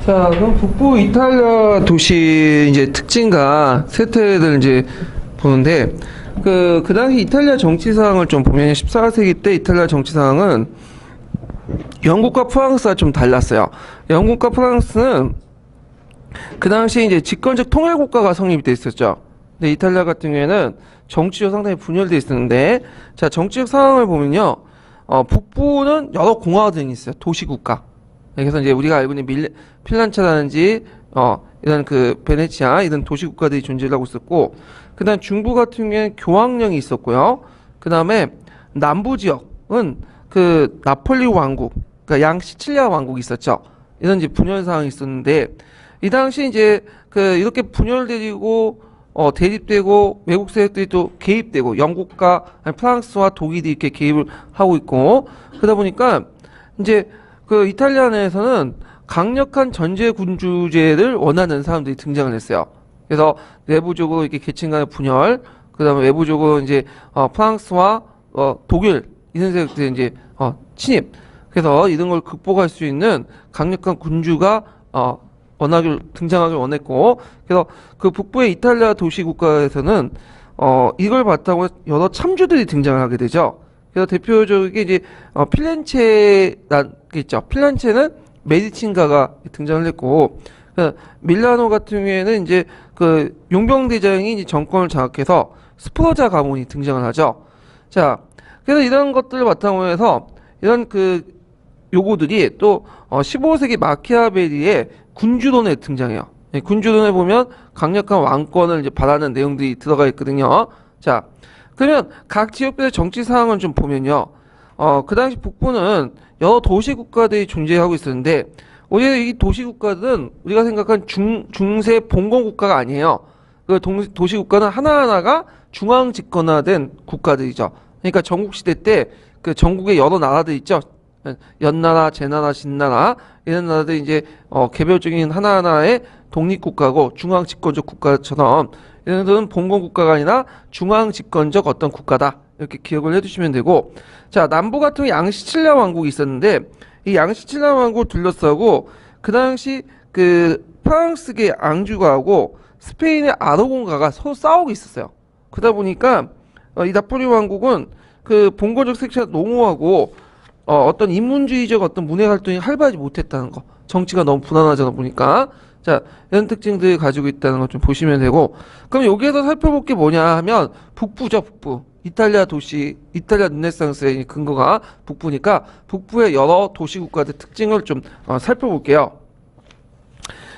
자, 그럼 북부 이탈리아 도시 이제 특징과 세태들 이제 보는데, 그 당시 이탈리아 정치 상황을 좀 보면 14세기 때 이탈리아 정치 상황은 영국과 프랑스가 좀 달랐어요. 영국과 프랑스는 그 당시 이제 집권적 통일 국가가 성립이 돼 있었죠. 근데 이탈리아 같은 경우에는 정치적으로 상당히 분열돼 있었는데, 자, 정치적 상황을 보면요, 북부는 여러 공화가 등이 있어요. 도시국가. 그래서 이제 우리가 알고 있는 핀란체라든지 이런 그 베네치아 이런 도시국가들이 존재를 하고 있었고, 그다음 중부 같은 경우에는 교황령이 있었고요. 그다음에 남부 지역은 그 나폴리 왕국, 그러니까 양 시칠리아 왕국이 있었죠. 이런 이제 분열 상황이 있었는데, 이 당시 이제 그 이렇게 분열되고 대립되고 외국 세력들이 또 개입되고 영국과 프랑스와 독일이 이렇게 개입을 하고 있고, 그러다 보니까 이제 그 이탈리아 내에서는 강력한 전제 군주제를 원하는 사람들이 등장을 했어요. 그래서 내부적으로 이렇게 계층 간의 분열, 그다음에 외부적으로 이제 프랑스와 독일 이런 세력들이 이제 침입. 그래서 이런 걸 극복할 수 있는 강력한 군주가 등장하길 원했고, 그래서 그 북부의 이탈리아 도시 국가에서는 이걸 바탕으로 여러 참주들이 등장을 하게 되죠. 그래서 대표적인 게 이제 필렌체란 게 있죠. 필렌체는 메디친가가 등장을 했고, 밀라노 같은 경우에는 이제 그 용병대장이 이제 정권을 장악해서 스포르자 가문이 등장을 하죠. 자, 그래서 이런 것들을 바탕으로 해서 이런 그 요구들이 또 15세기 마키아벨리의 군주론에 등장해요. 군주론에 보면 강력한 왕권을 이제 바라는 내용들이 들어가 있거든요. 자, 그러면 각 지역별의 정치 상황을 좀 보면요. 그 당시 북부는 여러 도시 국가들이 존재하고 있었는데, 오히려 이 도시 국가들은 우리가 생각한 중세 봉건 국가가 아니에요. 그 도시 국가는 하나하나가 중앙 집권화된 국가들이죠. 그러니까 전국시대 때 그 전국의 여러 나라들 있죠. 연나라, 제나라, 진나라 이런 나라들이 이제 개별적인 하나하나의 독립국가고 중앙 집권적 국가처럼 이런 것들은 봉건 국가가 아니라 중앙 집권적 어떤 국가다, 이렇게 기억을 해두시면 되고, 자, 남부 같은 경우 양시칠리아 왕국이 있었는데, 이 양시칠리아 왕국을 둘러싸고 그 당시 그 프랑스계 앙주가하고 스페인의 아라곤가가 서로 싸우고 있었어요. 그러다 보니까 이 나폴리 왕국은 그 봉건적 색채가 농후하고 어떤 인문주의적 어떤 문해 활동이 활발하지 못했다는 거, 정치가 너무 불안하다 보니까. 자, 이런 특징들을 가지고 있다는 걸 좀 보시면 되고, 그럼 여기에서 살펴볼 게 뭐냐 하면 북부죠. 북부 이탈리아 도시, 이탈리아 르네상스의 근거가 북부니까 북부의 여러 도시 국가들 특징을 좀 살펴볼게요.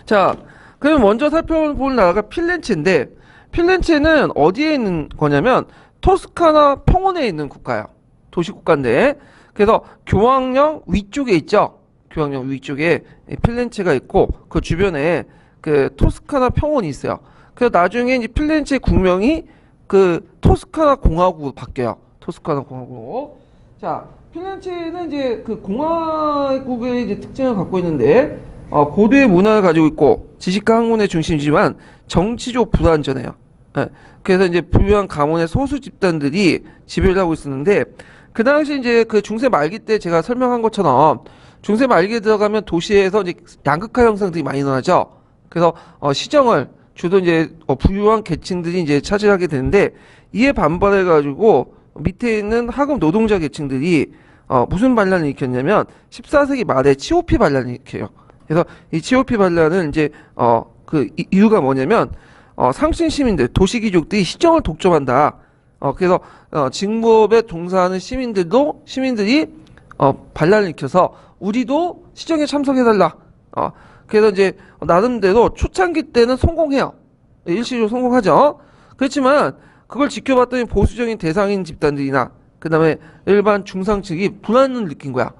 자, 그럼 먼저 살펴볼 나라가 필렌체인데, 필렌체는 어디에 있는 거냐면 토스카나 평원에 있는 국가예요. 도시 국가인데, 그래서 교황령 위쪽에 있죠. 교황령 위쪽에 필렌체가 있고, 그 주변에 그 토스카나 평원이 있어요. 그래서 나중에 이제 필렌체 국명이 그 토스카나 공화국으로 바뀌어요. 토스카나 공화국으로. 자, 필렌체는 이제 그 공화국의 이제 특징을 갖고 있는데, 고도의 문화를 가지고 있고 지식과 학문의 중심이지만 정치적 불완전해요. 예. 그래서 이제 부유한 가문의 소수 집단들이 지배를 하고 있었는데, 그 당시 이제 그 중세 말기 때 제가 설명한 것처럼 중세 말기에 들어가면 도시에서 이제 양극화 현상들이 많이 일어나죠. 그래서 시정을 주로 이제 부유한 계층들이 이제 차지하게 되는데, 이에 반발해 가지고 밑에 있는 하급 노동자 계층들이 무슨 반란을 일으켰냐면 14세기 말에 치오피 반란을 일으켜요. 그래서 이 치오피 반란은 이제 그 이유가 뭐냐면 상층 시민들, 도시귀족들이 시정을 독점한다. 그래서 직무업에 종사하는 시민들이 반란을 일으켜서 우리도 시정에 참석해달라. 그래서 이제 나름대로 초창기 때는 성공해요. 일시적으로 성공하죠. 그렇지만 그걸 지켜봤더니 보수적인 대상인 집단들이나 그 다음에 일반 중상층이 불안을 느낀 거야.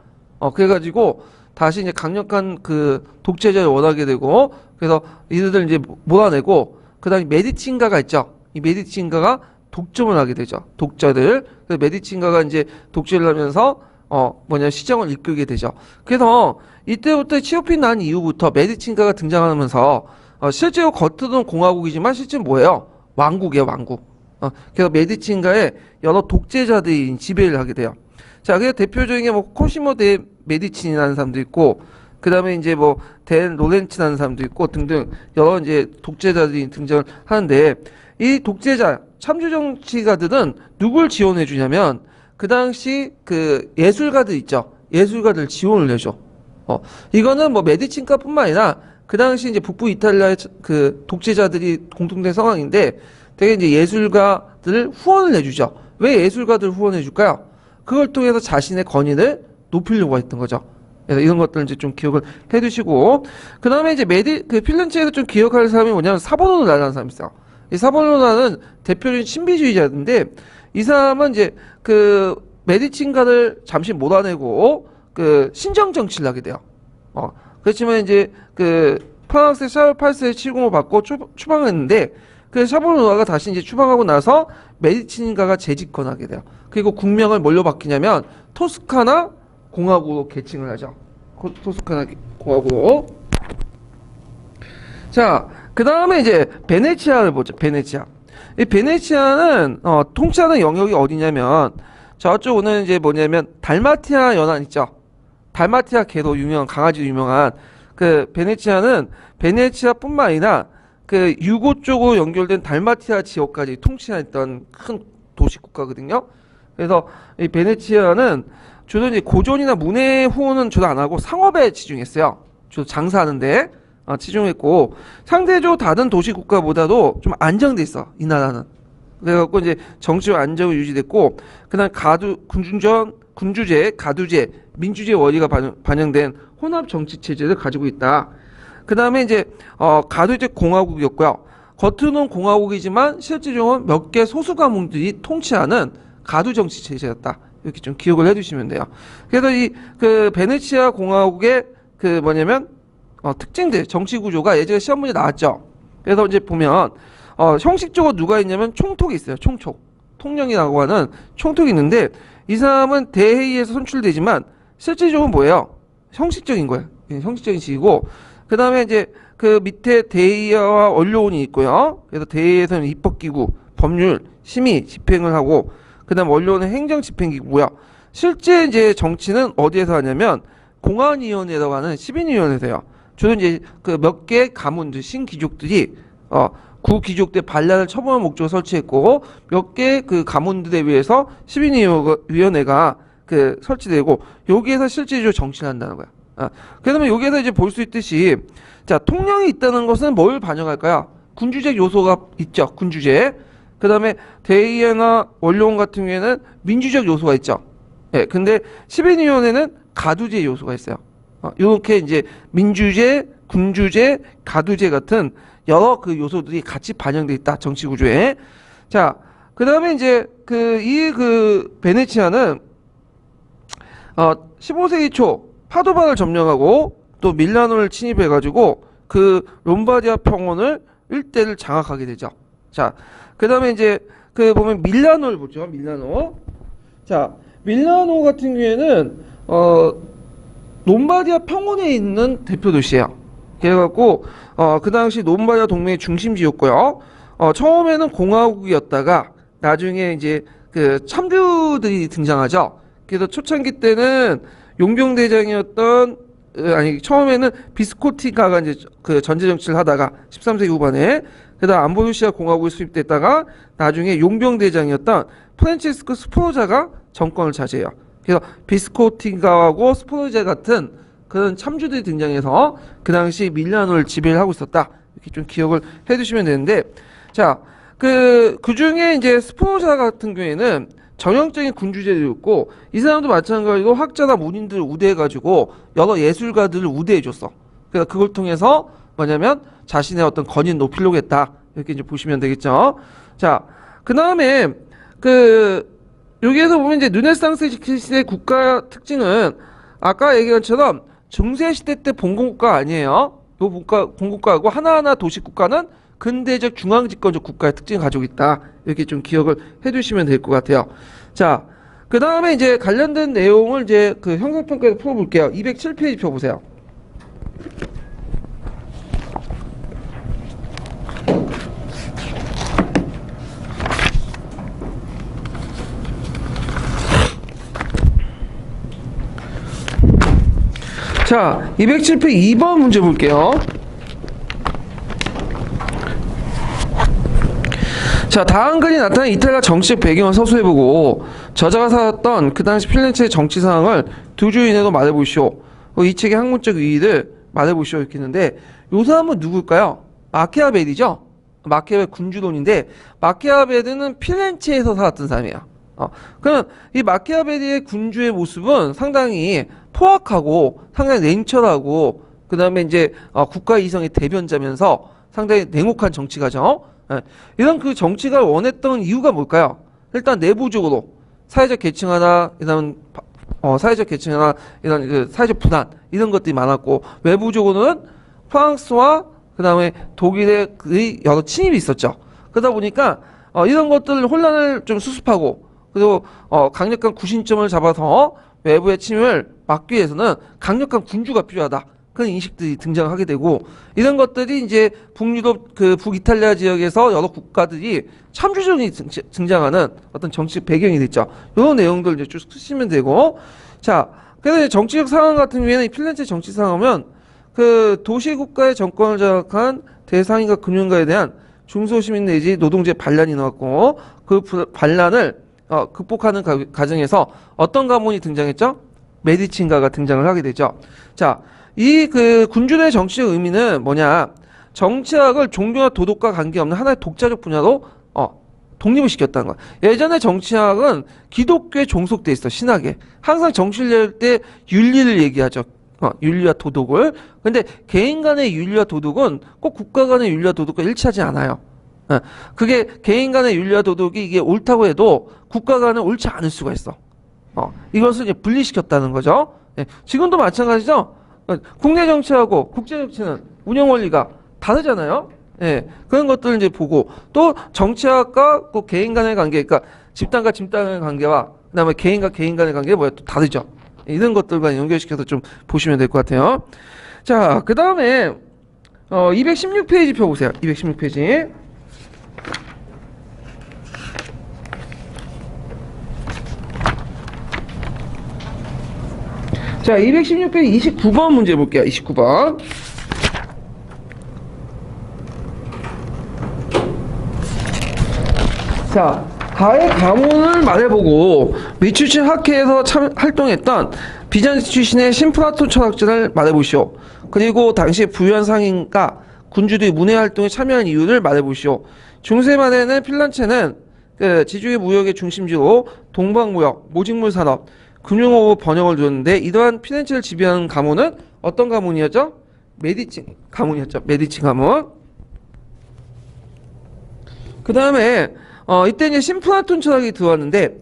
그래가지고 다시 이제 강력한 그 독재자를 원하게 되고, 그래서 이들을 이제 몰아내고, 그 다음에 메디친가가 있죠. 이 메디친가가 독점을 하게 되죠. 독자들. 그래서 메디친가가 이제 독재를 하면서 시정을 이끌게 되죠. 그래서 이때부터 치오피 난 이후부터 메디친가가 등장하면서 실제로 겉으로는 공화국이지만 실제는 뭐예요? 왕국이에요, 왕국. 그래서 메디친가의 여러 독재자들이 지배를 하게 돼요. 자, 그래서 대표적인 게 뭐 코시모 데 메디친이라는 사람도 있고, 그 다음에 이제 뭐 댄 로렌츠라는 사람도 있고 등등 여러 이제 독재자들이 등장을 하는데 이 독재자 참주 정치가들은 누굴 지원해 주냐면 그 당시 그 예술가들 있죠. 예술가들 지원을 해줘. 이거는 뭐 메디친가뿐만 아니라 그 당시 이제 북부 이탈리아의 그 독재자들이 공통된 상황인데 되게 이제 예술가들을 후원을 해주죠. 왜 예술가들 후원해 줄까요? 그걸 통해서 자신의 권위를 높이려고 했던 거죠. 그래서 이런 것들 이제 좀 기억을 해두시고 그 다음에 이제 그 필렌체에서 좀 기억할 사람이 뭐냐면 사보노라라는 사람이 있어요. 이 사보노라는 대표적인 신비주의자인데 이 사람은 이제 그 메디친가를 잠시 몰아내고 그 신정 정치를 하게 돼요. 그렇지만 이제 그 프랑스의 샤를 8세의 7공을 받고 추방했는데 그 샤보노라가 다시 이제 추방하고 나서 메디친가가 재집권하게 돼요. 그리고 국명을 뭘로 바뀌냐면 토스카나 공화국으로 계칭을 하죠. 토스카나 공화국으로. 자, 그 다음에 이제 베네치아를 보죠. 베네치아. 이 베네치아는 통치하는 영역이 어디냐면 저쪽은 이제 뭐냐면 달마티아 연안 있죠. 달마티아 개로 유명한 강아지로 유명한 그 베네치아는 베네치아뿐만 아니라 그 유고 쪽으로 연결된 달마티아 지역까지 통치했던 큰 도시 국가거든요. 그래서 이 베네치아는 주로 이제 고전이나 문해 후원은 주로 안 하고 상업에 치중했어요. 주로 장사하는데 치중했고 상대적으로 다른 도시 국가보다도 좀 안정돼 있어 이 나라는. 그래갖고 이제 정치적 안정이 유지됐고 그다음 군주제, 가두제, 민주주의 원리가 반영된 혼합 정치 체제를 가지고 있다. 그 다음에 이제 가두제 공화국이었고요. 겉으로는 공화국이지만 실질적으로 몇 개 소수 가문들이 통치하는 가두 정치 체제였다. 이렇게 좀 기억을 해두시면 돼요. 그래서 이 그 베네치아 공화국의 그 뭐냐면 특징들 정치 구조가 예전에 시험 문제 나왔죠. 그래서 이제 보면 형식적으로 누가 있냐면 총독이 있어요. 통령이라고 하는 총독이 있는데 이 사람은 대회의에서 선출되지만 실질적으로 뭐예요? 형식적인 거예요. 형식적인 식이고 그 다음에 이제 그 밑에 대의와 원료원이 있고요. 그래서 대의에서는 입법기구, 법률, 심의, 집행을 하고 그 다음 원료원은 행정집행기구고요. 실제 이제 정치는 어디에서 하냐면 공안위원회라고 하는 시민위원회에서 해요. 주로 이제 그 몇 개 가문들, 신귀족들이 구귀족들 반란을 처벌할 목적으로 설치했고 몇 개 그 가문들에 의해서 시민위원회가 그 설치되고 여기에서 실질적으로 정치를 한다는 거야. 그러면 여기에서 이제 볼 수 있듯이 자 통령이 있다는 것은 뭘 반영할까요? 군주제 요소가 있죠. 군주제. 그 다음에 대의회나 원로원 같은 경우에는 민주적 요소가 있죠. 예, 근데 시민위원회는 가두제 요소가 있어요. 이렇게 이제 민주제, 군주제, 가두제 같은 여러 그 요소들이 같이 반영돼 있다 정치 구조에. 자, 그 다음에 이제 그 베네치아는 15세기 초 파도바를 점령하고 또 밀라노를 침입해가지고 그 롬바디아 평원을 일대를 장악하게 되죠. 자, 그 다음에 이제 그 보면 밀라노를 보죠. 밀라노. 자, 밀라노 같은 경우에는 롬바디아 평원에 있는 대표 도시예요. 그래갖고 그 당시 롬바디아 동맹의 중심지였고요. 처음에는 공화국이었다가 나중에 이제 그 참교들이 등장하죠. 그래서 초창기 때는 용병대장이었던 처음에는 비스코티가가 이제 그 전제 정치를 하다가 13세기 후반에 그다음 암보루시아 공화국에 수입됐다가 나중에 용병대장이었던 프란체스코 스포르자가 정권을 차지해요. 그래서 비스코티가하고 스포르자 같은 그런 참주들이 등장해서 그 당시 밀라노를 지배를 하고 있었다. 이렇게 좀 기억을 해두시면 되는데, 자, 그 중에 이제 스포르자 같은 경우에는 전형적인 군주제도였고, 이 사람도 마찬가지로 학자나 문인들을 우대해가지고 여러 예술가들을 우대해줬어. 그래서 그걸 통해서 뭐냐면 자신의 어떤 권위를 높이려고 했다. 이렇게 이제 보시면 되겠죠. 자, 그 다음에 여기에서 보면 이제 르네상스 시대 국가 특징은 아까 얘기한 것처럼 중세 시대 때 봉건국가 아니에요. 이 봉국가하고 하나하나 도시국가는 근대적 중앙집권적 국가의 특징을 가지고 있다. 이렇게 좀 기억을 해두시면 될 것 같아요. 자, 그 다음에 이제 관련된 내용을 이제 그 형사평가에서 풀어볼게요. 207페이지 펴보세요. 자, 207페 2번 문제 볼게요. 자, 다음 글이 나타난 이탈리아 정치적 배경을 서술해보고 저자가 살았던 그 당시 필렌체의 정치 상황을 두 줄 이내로 말해보시오. 이 책의 학문적 의의를 말해보시오. 이렇게 했는데 요 사람은 누굴까요? 마키아벨리죠. 마키아벨 군주론인데 마키아벨리는 필렌체에서 살았던 사람이에요. 그러면 이 마키아벨리의 군주의 모습은 상당히 포악하고 상당히 냉철하고 그 다음에 이제 국가 이성의 대변자면서 상당히 냉혹한 정치가죠. 예. 이런 그 정치가 원했던 이유가 뭘까요? 일단 내부적으로 사회적 계층화나 이런 사회적 계층화나 이런 그 사회적 분란 이런 것들이 많았고 외부적으로는 프랑스와 그 다음에 독일의 여러 침입이 있었죠. 그러다 보니까 이런 것들 혼란을 좀 수습하고 그리고 강력한 구심점을 잡아서 외부의 침입을 막기 위해서는 강력한 군주가 필요하다. 그런 인식들이 등장하게 되고 이런 것들이 이제 북유럽 그 북이탈리아 지역에서 여러 국가들이 참주전이 등장하는 어떤 정치적 배경이 됐죠. 이런 내용들 이제 쭉 쓰시면 되고 자 그래서 정치적 상황 같은 경우에는 이 필렌체 정치 상황은 그 도시 국가의 정권을 장악한 대상인과 금융가에 대한 중소시민 내지 노동자의 반란이 나왔고 그 반란을 극복하는 과정에서 어떤 가문이 등장했죠? 메디친가가 등장을 하게 되죠. 자, 이 그 군주의 정치적 의미는 뭐냐? 정치학을 종교와 도덕과 관계없는 하나의 독자적 분야로 독립을 시켰다는 거야. 예전에 정치학은 기독교에 종속돼 있어, 신학에. 항상 정치를 낼 때 윤리를 얘기하죠. 윤리와 도덕을. 근데 개인 간의 윤리와 도덕은 꼭 국가 간의 윤리와 도덕과 일치하지 않아요. 그게 개인 간의 윤리와 도덕이 이게 옳다고 해도 국가 간은 옳지 않을 수가 있어. 이것을 이제 분리시켰다는 거죠. 예, 지금도 마찬가지죠. 국내 정치하고 국제 정치는 운영 원리가 다르잖아요. 예, 그런 것들을 이제 보고 또 정치학과 그 개인 간의 관계, 그러니까 집단과 집단 간의 관계와 그다음에 개인과 개인 간의 관계가 뭐야 또 다르죠. 이런 것들과 연결시켜서 좀 보시면 될 것 같아요. 자, 그 다음에 216페이지 펴보세요. 216페이지. 자, 216페이지 29번 문제 볼게요. 29번. 자, 가의 가문을 말해보고 미추신 학회에서 활동했던 비잔티 출신의 신프라톤 철학자를 말해보시오. 그리고 당시 부유한 상인과 군주들이 문해 활동에 참여한 이유를 말해보시오. 중세 말에는 필렌체는 그 지중해 무역의 중심지로 동방무역, 모직물 산업, 금융업으로 번영을 두었는데 이러한 필렌체를 지배하는 가문은 어떤 가문이었죠? 메디치 가문이었죠. 메디치 가문. 그 다음에 이때 이제 신프라톤 철학이 들어왔는데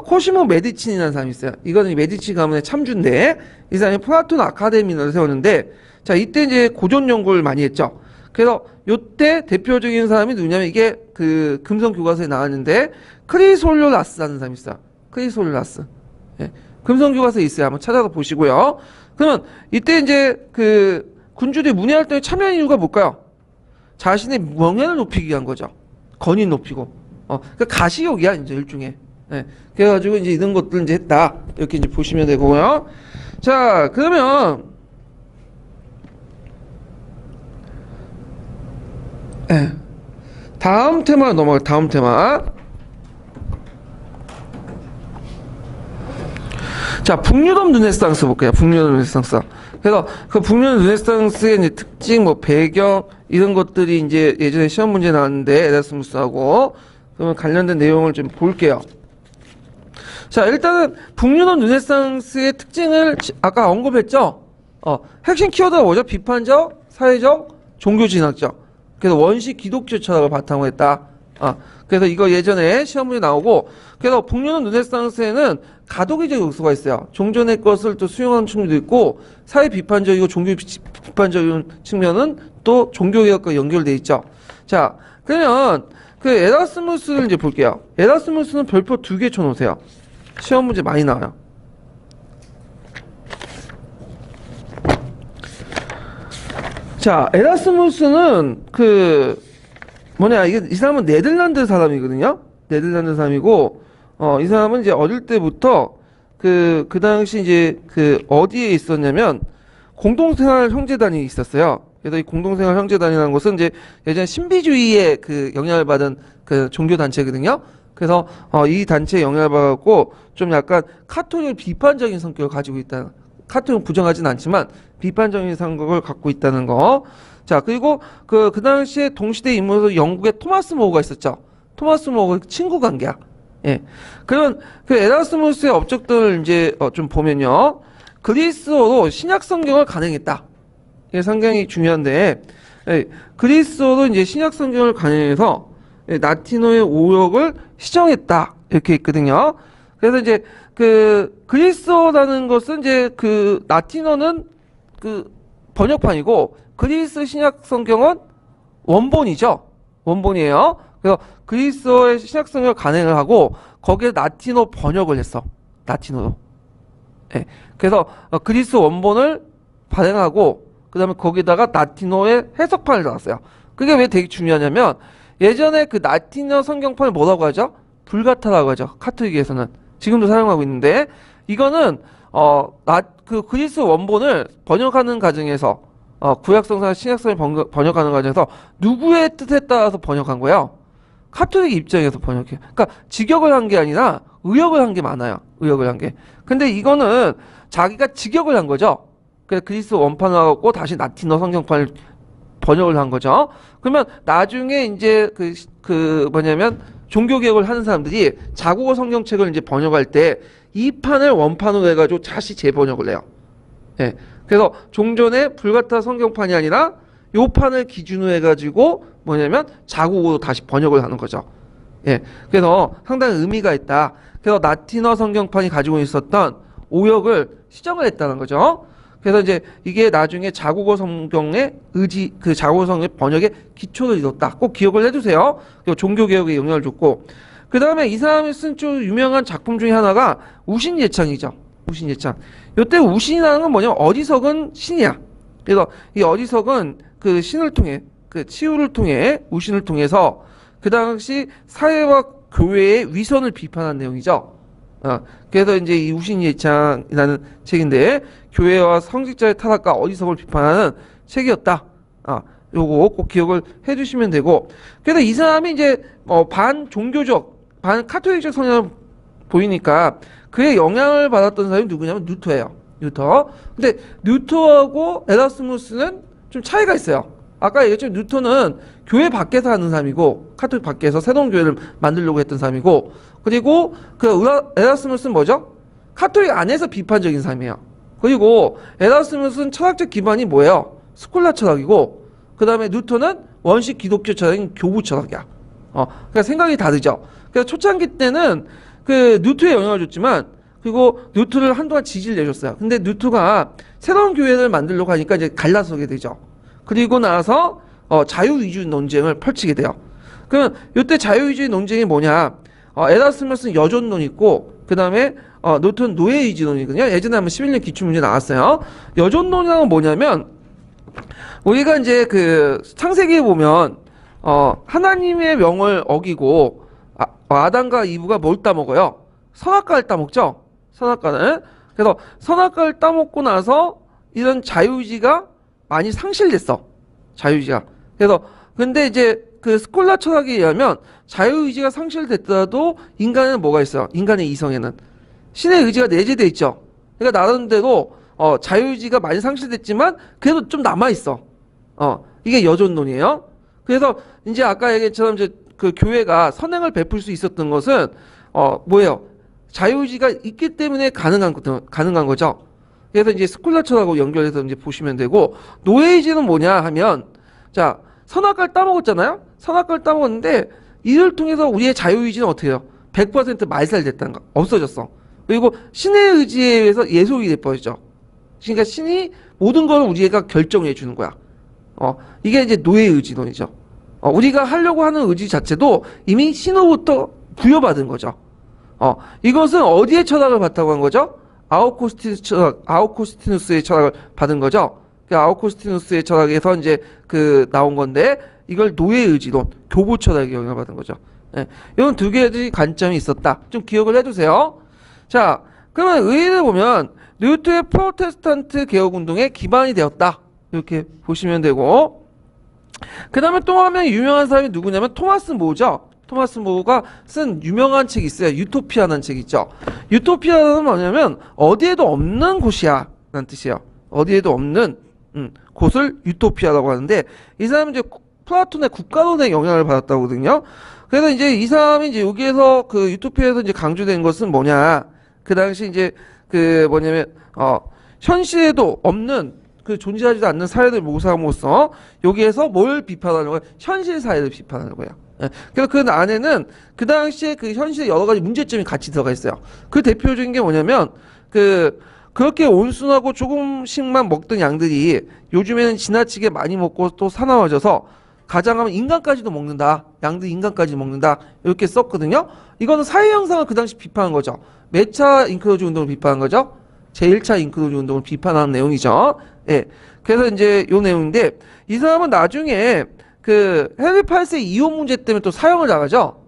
코시모 메디친이라는 사람이 있어요. 이거는 메디치 가문의 참주인데 이 사람이 플라톤 아카데미를 세웠는데 자 이때 이제 고전 연구를 많이 했죠. 그래서 요때 대표적인 사람이 누구냐면 이게 그 금성 교과서에 나왔는데 크리솔로라스라는 사람이 있어요. 크리솔로라스. 예. 금성 교과서에 있어요. 한번 찾아서 보시고요. 그러면 이때 이제 그 군주들이 문해 활동에 참여한 이유가 뭘까요? 자신의 명예를 높이기 위한 거죠. 권위 높이고. 그러니까 가시욕이야 이제 일종의. 예. 그래가지고 이제 이런 것들 이제 했다. 이렇게 이제 보시면 되고요. 자, 그러면 예. 다음 테마 넘어가. 다음 테마. 자, 북유럽 르네상스 볼게요. 북유럽 르네상스. 그래서 그 북유럽 르네상스의 이제 특징, 뭐 배경 이런 것들이 이제 예전에 시험 문제 나왔는데 에라스무스하고 그러면 관련된 내용을 좀 볼게요. 자, 일단은 북유럽 르네상스의 특징을 아까 언급했죠. 핵심 키워드가 뭐죠? 비판적, 사회적, 종교진학적. 그래서 원시 기독교 철학을 바탕으로 했다. 그래서 이거 예전에 시험 문제 나오고 그래서 북유럽 르네상스에는 가독의적 요소가 있어요. 종전의 것을 또 수용하는 측면도 있고 사회 비판적이고 종교 비판적인 측면은 또 종교개혁과 연결돼 있죠. 자, 그러면 그 에라스무스를 이제 볼게요. 에라스무스는 별표 2개 쳐놓으세요. 시험 문제 많이 나와요. 자, 에라스무스는 그 뭐냐 이 사람은 네덜란드 사람이거든요. 네덜란드 사람이고 이 사람은 이제 어릴 때부터 그 당시 이제 그 어디에 있었냐면 공동생활 형제단이 있었어요. 그래서 이 공동생활 형제단이라는 것은 이제 예전 신비주의의 그 영향을 받은 그 종교 단체거든요. 그래서 이 단체에 영향을 받았고 좀 약간 카톨릭 비판적인 성격을 가지고 있다. 카톨릭 부정하진 않지만 비판적인 성격을 갖고 있다는 거. 자, 그리고 그 당시에 동시대 인물로 영국의 토마스 모어가 있었죠. 토마스 모어가 친구 관계야. 예. 그런 그 에라스무스의 업적들을 이제 좀 보면요. 그리스어로 신약 성경을 간행했다. 이게 상당히 중요한데, 예, 그리스어로 이제 신약 성경을 간행해서 라틴어의 오역을 시정했다. 이렇게 있거든요. 그래서 이제 그 그리스어라는 것은 이제 그 라틴어는 그 번역판이고 그리스 신약 성경은 원본이죠. 원본이에요. 그래서 그리스어의 신약 성경을 간행을 하고 거기에 라틴어 번역을 했어. 라틴어로. 예. 그래서 그리스 원본을 발행하고 그다음에 거기다가 라틴어의 해석판을 달았어요. 그게 왜 되게 중요하냐면 예전에 그 라틴어 성경판을 뭐라고 하죠? 불가타라고 하죠. 카톨릭에서는 지금도 사용하고 있는데 이거는 그 그리스 원본을 번역하는 과정에서 구약성서나 신약성을 번역하는 과정에서 누구의 뜻에 따라서 번역한 거예요? 카톨릭 입장에서 번역해. 그러니까 직역을 한 게 아니라 의역을 한 게 많아요. 의역을 한 게. 근데 이거는 자기가 직역을 한 거죠. 그래서 그리스 원판을 하고 다시 라틴어 성경판을 번역을 한 거죠. 그러면 나중에 이제 뭐냐면 종교개혁을 하는 사람들이 자국어 성경책을 이제 번역할 때 이 판을 원판으로 해가지고 다시 재번역을 해요. 예. 그래서 종전의 불가타 성경판이 아니라 요 판을 기준으로 해가지고 뭐냐면 자국어로 다시 번역을 하는 거죠. 예. 그래서 상당히 의미가 있다. 그래서 라틴어 성경판이 가지고 있었던 오역을 시정을 했다는 거죠. 그래서 이제 이게 나중에 자국어 성경의 그 자국어 성경의 번역의 기초를 이뤘다. 꼭 기억을 해두세요. 그리고 종교개혁에 영향을 줬고. 그 다음에 이 사람이 쓴 좀 유명한 작품 중에 하나가 우신예창이죠. 우신예창. 요때 우신이라는 건 뭐냐면 어리석은 신이야. 그래서 이 어리석은 그 신을 통해, 그 치유를 통해, 우신을 통해서 그 당시 사회와 교회의 위선을 비판한 내용이죠. 그래서 이제 이 우신예창이라는 책인데 교회와 성직자의 타락과 어리석을 비판하는 책이었다. 요거 꼭 기억을 해주시면 되고. 그래서 이 사람이 이제 반종교적, 반카톨릭적 성향을 보이니까 그의 영향을 받았던 사람이 누구냐면 뉴터예요. 뉴터. 근데 뉴터하고 에라스무스는 좀 차이가 있어요. 아까 얘기했죠. 뉴터는 교회 밖에서 하는 사람이고 카톨릭 밖에서 새로운 교회를 만들려고 했던 사람이고 그리고 에라스무스는 뭐죠? 카톨릭 안에서 비판적인 사람이에요. 그리고 에라스무스는 철학적 기반이 뭐예요? 스콜라 철학이고 그 다음에 뉴터는 원식 기독교 철학인 교부 철학이야. 그러니까 생각이 다르죠. 그래서 초창기 때는 그 뉴터에 영향을 줬지만 그리고 뉴터를 한동안 지지를 내줬어요. 근데 뉴터가 새로운 교회를 만들려고 하니까 이제 갈라서게 되죠. 그리고 나서 자유위주의 논쟁을 펼치게 돼요. 그러면 이때 자유위주의 논쟁이 뭐냐? 에라스무스는 여존론 있고 그 다음에 뉴터는 노예의지론이거든요. 예전에 한번 11년 기출문제 나왔어요. 여존론이란 건 뭐냐면 우리가 이제 그 창세기에 보면 하나님의 명을 어기고 아담과 이브가 뭘 따먹어요? 선악과를 따먹죠. 선악과는. 그래서 선악과를 따먹고 나서 이런 자유의지가 많이 상실됐어. 자유의지가. 그래서 근데 이제 그 스콜라 철학에 의하면 자유의지가 상실됐더라도 인간은 뭐가 있어요? 인간의 이성에는 신의 의지가 내재돼 있죠. 그러니까 나름대로 자유의지가 많이 상실됐지만 그래도 좀 남아있어. 이게 여존론이에요. 그래서 이제 아까 얘기했처럼 이제 그 교회가 선행을 베풀 수 있었던 것은 뭐예요? 자유의지가 있기 때문에 가능한 거죠. 그래서 이제 스콜라 철학하고 연결해서 이제 보시면 되고 노예의지는 뭐냐 하면 자 선악과를 따먹었잖아요. 선악과를 따먹었는데 이를 통해서 우리의 자유의지는 어떻게 해요? 100% 말살됐다는 거. 없어졌어. 그리고 신의 의지에 의해서 예속이 돼버리죠. 그러니까 신이 모든 걸 우리가 결정해 주는 거야. 이게 이제 노예의지론이죠. 우리가 하려고 하는 의지 자체도 이미 신으로부터 부여받은 거죠. 이것은 어디에 철학을 바탕으로 한 거죠? 아우코스티누스의 철학을 받은 거죠. 그 아우코스티누스의 철학에서 이제 나온 건데 이걸 노예의지론, 교부 철학에 영향을 받은 거죠. 네. 이런 두 개의 관점이 있었다. 좀 기억을 해두세요. 자, 그러면 의의를 보면 루트의 프로테스탄트 개혁 운동의 기반이 되었다. 이렇게 보시면 되고, 그 다음에 또 한 명 유명한 사람이 누구냐면 토마스 모죠. 토마스 모가 쓴 유명한 책이 있어요. 유토피아라는 책 있죠. 유토피아는 뭐냐면 어디에도 없는 곳이야 라는 뜻이에요. 어디에도 없는 곳을 유토피아라고 하는데, 이 사람은 이제 플라톤의 국가론의 영향을 받았다거든요. 그래서 이제 이 사람이 이제 여기에서 그 유토피아에서 이제 강조된 것은 뭐냐, 그 당시 이제 그 뭐냐면 현실에도 없는 그 존재하지도 않는 사회를 모사함으로써 여기에서 뭘 비판하는 거예요? 현실 사회를 비판하는 거예요. 예. 그래서 그 안에는 그 당시에 그 현실의 여러 가지 문제점이 같이 들어가 있어요. 그 대표적인 게 뭐냐면 그렇게 온순하고 조금씩만 먹던 양들이 요즘에는 지나치게 많이 먹고 또 사나워져서 가장하면 인간까지도 먹는다. 양들 인간까지 먹는다. 이렇게 썼거든요. 이거는 사회 형상을 그 당시 비판한 거죠. 몇 차 잉크로즈 운동을 비판한 거죠? 제1차 잉크로즈 운동을 비판하는 내용이죠. 예. 그래서 이제 요 내용인데, 이 사람은 나중에 그 헨리 8세 이혼 문제 때문에 또 사형을 나가죠.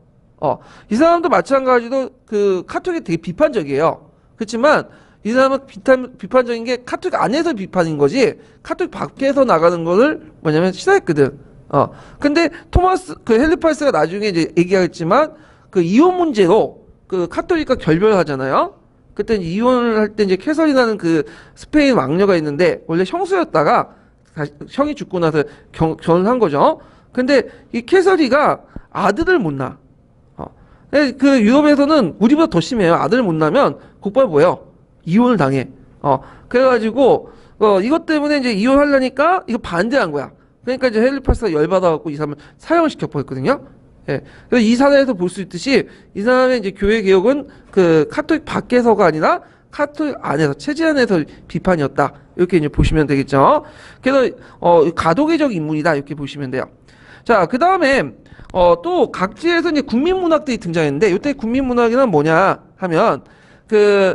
이 사람도 마찬가지로 그 카톨릭에 되게 비판적이에요. 그렇지만 이 사람은 비판적인 게 카톨릭 안에서 비판인 거지 카톨릭 밖에서 나가는 거를 뭐냐면 싫어했거든. 근데 그 헨리 8세가 나중에 이제 얘기하겠지만 그 이혼 문제로 그 카톨릭과 결별을 하잖아요. 그때 이혼을 할 때 이제 캐서린이라는 그 스페인 왕녀가 있는데 원래 형수였다가 형이 죽고 나서 결혼한 거죠. 근데 이 캐서리가 아들을 못 낳아. 그 유럽에서는 우리보다 더 심해요. 아들을 못 낳으면 곧바로 뭐예요? 이혼을 당해. 그래가지고 이것 때문에 이제 이혼하려니까 이거 반대한 거야. 그러니까 이제 헨리 8세가 열받아갖고 이 사람을 사형을 시켜버렸거든요. 예. 그래서 이 사례에서 볼 수 있듯이 이 사람의 이제 교회 개혁은 그 카톨릭 밖에서가 아니라 카톨릭 안에서, 체제 안에서 비판이었다. 이렇게 이제 보시면 되겠죠. 그래서 가도계적 인물이다. 이렇게 보시면 돼요. 자, 그 다음에 또 각지에서 이제 국민문학들이 등장했는데, 이때 국민문학이란 뭐냐 하면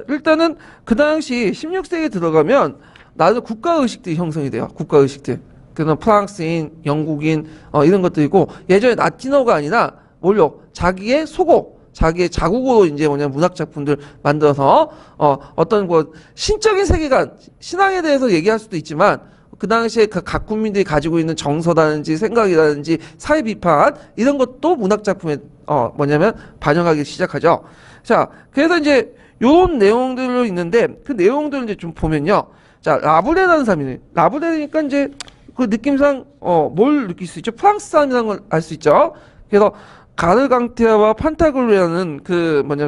일단은 그 당시 16세기에 들어가면 나는 국가의식들이 형성이 돼요. 국가의식들. 그는 프랑스인, 영국인 이런 것들이고, 예전에 라틴어가 아니라 뭘요? 자기의 속어, 자기의 자국어로 이제 문학 작품들 만들어서 어떤 뭐 신적인 세계관, 신앙에 대해서 얘기할 수도 있지만 그 당시에 각 국민들이 가지고 있는 정서라든지 생각이라든지 사회 비판 이런 것도 문학 작품에 반영하기 시작하죠. 자, 그래서 이제 요런 내용들로 있는데 그 내용들을 이제 좀 보면요. 자, 라브레라는 사람이네. 라브레니까 이제 그 느낌상 뭘 느낄 수 있죠? 프랑스 사람이라는 걸 알 수 있죠. 그래서 가르강티아와 판타글루라는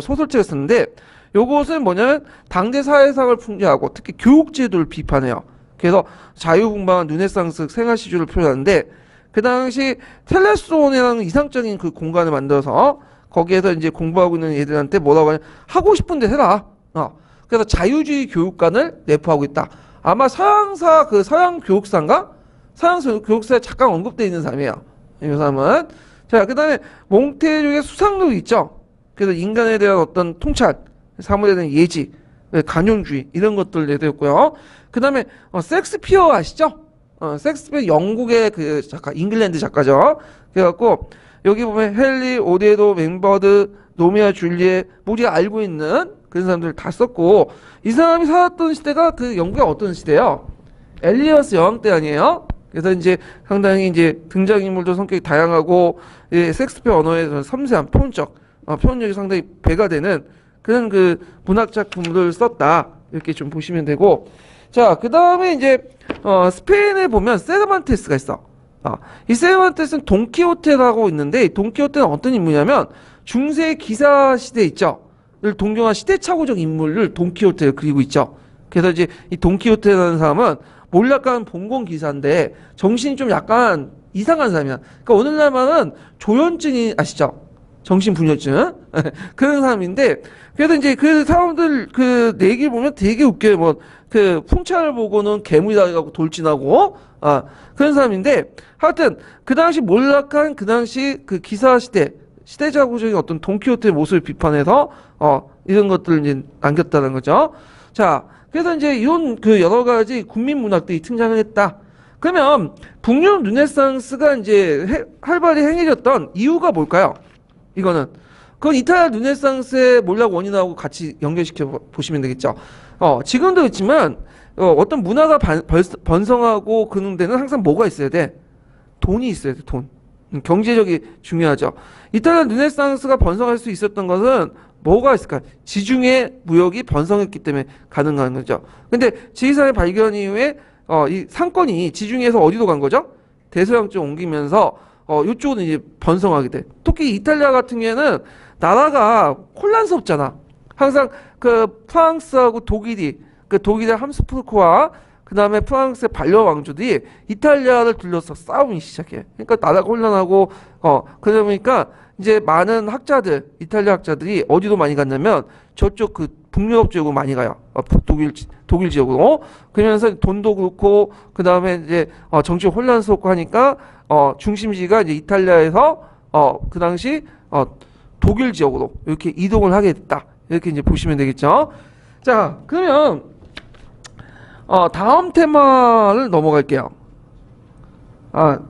소설책을 썼는데, 요것은 뭐냐면 당대 사회상을 풍자하고 특히 교육 제도를 비판해요. 그래서 자유분방한 르네상스 생활시주를 표현하는데, 그 당시 텔레스론이라는 이상적인 그 공간을 만들어서 거기에서 이제 공부하고 있는 애들한테 뭐라고 하냐, 하고 싶은 데 해라. 그래서 자유주의 교육관을 내포하고 있다. 아마 서양 교육사인가? 서양 교육사에 잠깐 언급되어 있는 사람이에요. 이 사람은. 자, 그 다음에 몽테뉴의 수상록이 있죠. 그래서 인간에 대한 어떤 통찰, 사물에 대한 예지, 관용주의 이런 것들 내세웠고요. 그 다음에 섹스피어 아시죠? 섹스피어 영국의 그 작가, 잉글랜드 작가죠. 그래갖고 여기 보면 헨리, 오데도, 맹버드, 로미오 줄리엣, 우리가 알고 있는 그런 사람들 다 썼고, 이 사람이 살았던 시대가 그 영국의 어떤 시대예요? 엘리어스 여왕 때 아니에요? 그래서 이제 상당히 이제 등장인물도 성격이 다양하고, 섹스피어 언어에 섬세한 표현력이 상당히 배가 되는 그런 그 문학 작품들을 썼다. 이렇게 좀 보시면 되고, 자, 그 다음에 이제 스페인에 보면 세르반테스가 있어. 이 세르반테스는 돈키호테라고 있는데, 이 돈키호테는 어떤 인물이냐면 중세 기사 시대 있죠. 를 동경한 시대착오적 인물을 돈키호테를 그리고 있죠. 그래서 이제 이 돈키호테라는 사람은 몰락한 봉건 기사인데 정신이 좀 약간 이상한 사람이야. 그러니까 오늘날 말은 조현증이 아시죠? 정신분열증 그런 사람인데, 그래서 이제 그 사람들 그 얘기 보면 되게 웃겨요. 그 풍차를 보고는 괴물이라고 돌진하고 그런 사람인데, 하여튼 그 당시 몰락한 그 당시 그 기사 시대자구적인 어떤 돈키호테의 모습을 비판해서 이런 것들을 이제 남겼다는 거죠. 자, 그래서 이제 이런 그 여러 가지 국민 문학들이 등장을 했다. 그러면 북유럽 르네상스가 이제 활발히 행해졌던 이유가 뭘까요? 이거는 그건 이탈리아 르네상스의 몰락 원인하고 같이 연결시켜 보시면 되겠죠. 지금도 있지만 어떤 문화가 번성하고 그런 데는 항상 뭐가 있어야 돼? 돈이 있어야 돼, 돈. 경제력이 중요하죠. 이탈리아 르네상스가 번성할 수 있었던 것은 뭐가 있을까? 지중해 무역이 번성했기 때문에 가능한 거죠. 근데 지리산의 발견 이후에 이 상권이 지중해에서 어디로 간 거죠? 대서양 쪽 옮기면서 이쪽으로 이제 번성하게 돼. 특히 이탈리아 같은 경우에는 나라가 혼란스럽잖아. 항상 그 프랑스하고 독일이 그 독일의 함스부르크와 그 다음에 프랑스의 반려 왕조들이 이탈리아를 둘러서 싸우기 시작해. 그러니까 나라가 혼란하고 그러다 보니까 이제 많은 학자들, 이탈리아 학자들이 어디로 많이 갔냐면 저쪽 그 북유럽 지역으로 많이 가요. 독일 지역으로. 그러면서 돈도 그렇고 그 다음에 이제 정치가 혼란스럽고 하니까 중심지가 이제 이탈리아에서 그 당시 독일 지역으로 이렇게 이동을 하게 됐다. 이렇게 이제 보시면 되겠죠. 자, 그러면 다음 테마를 넘어갈게요.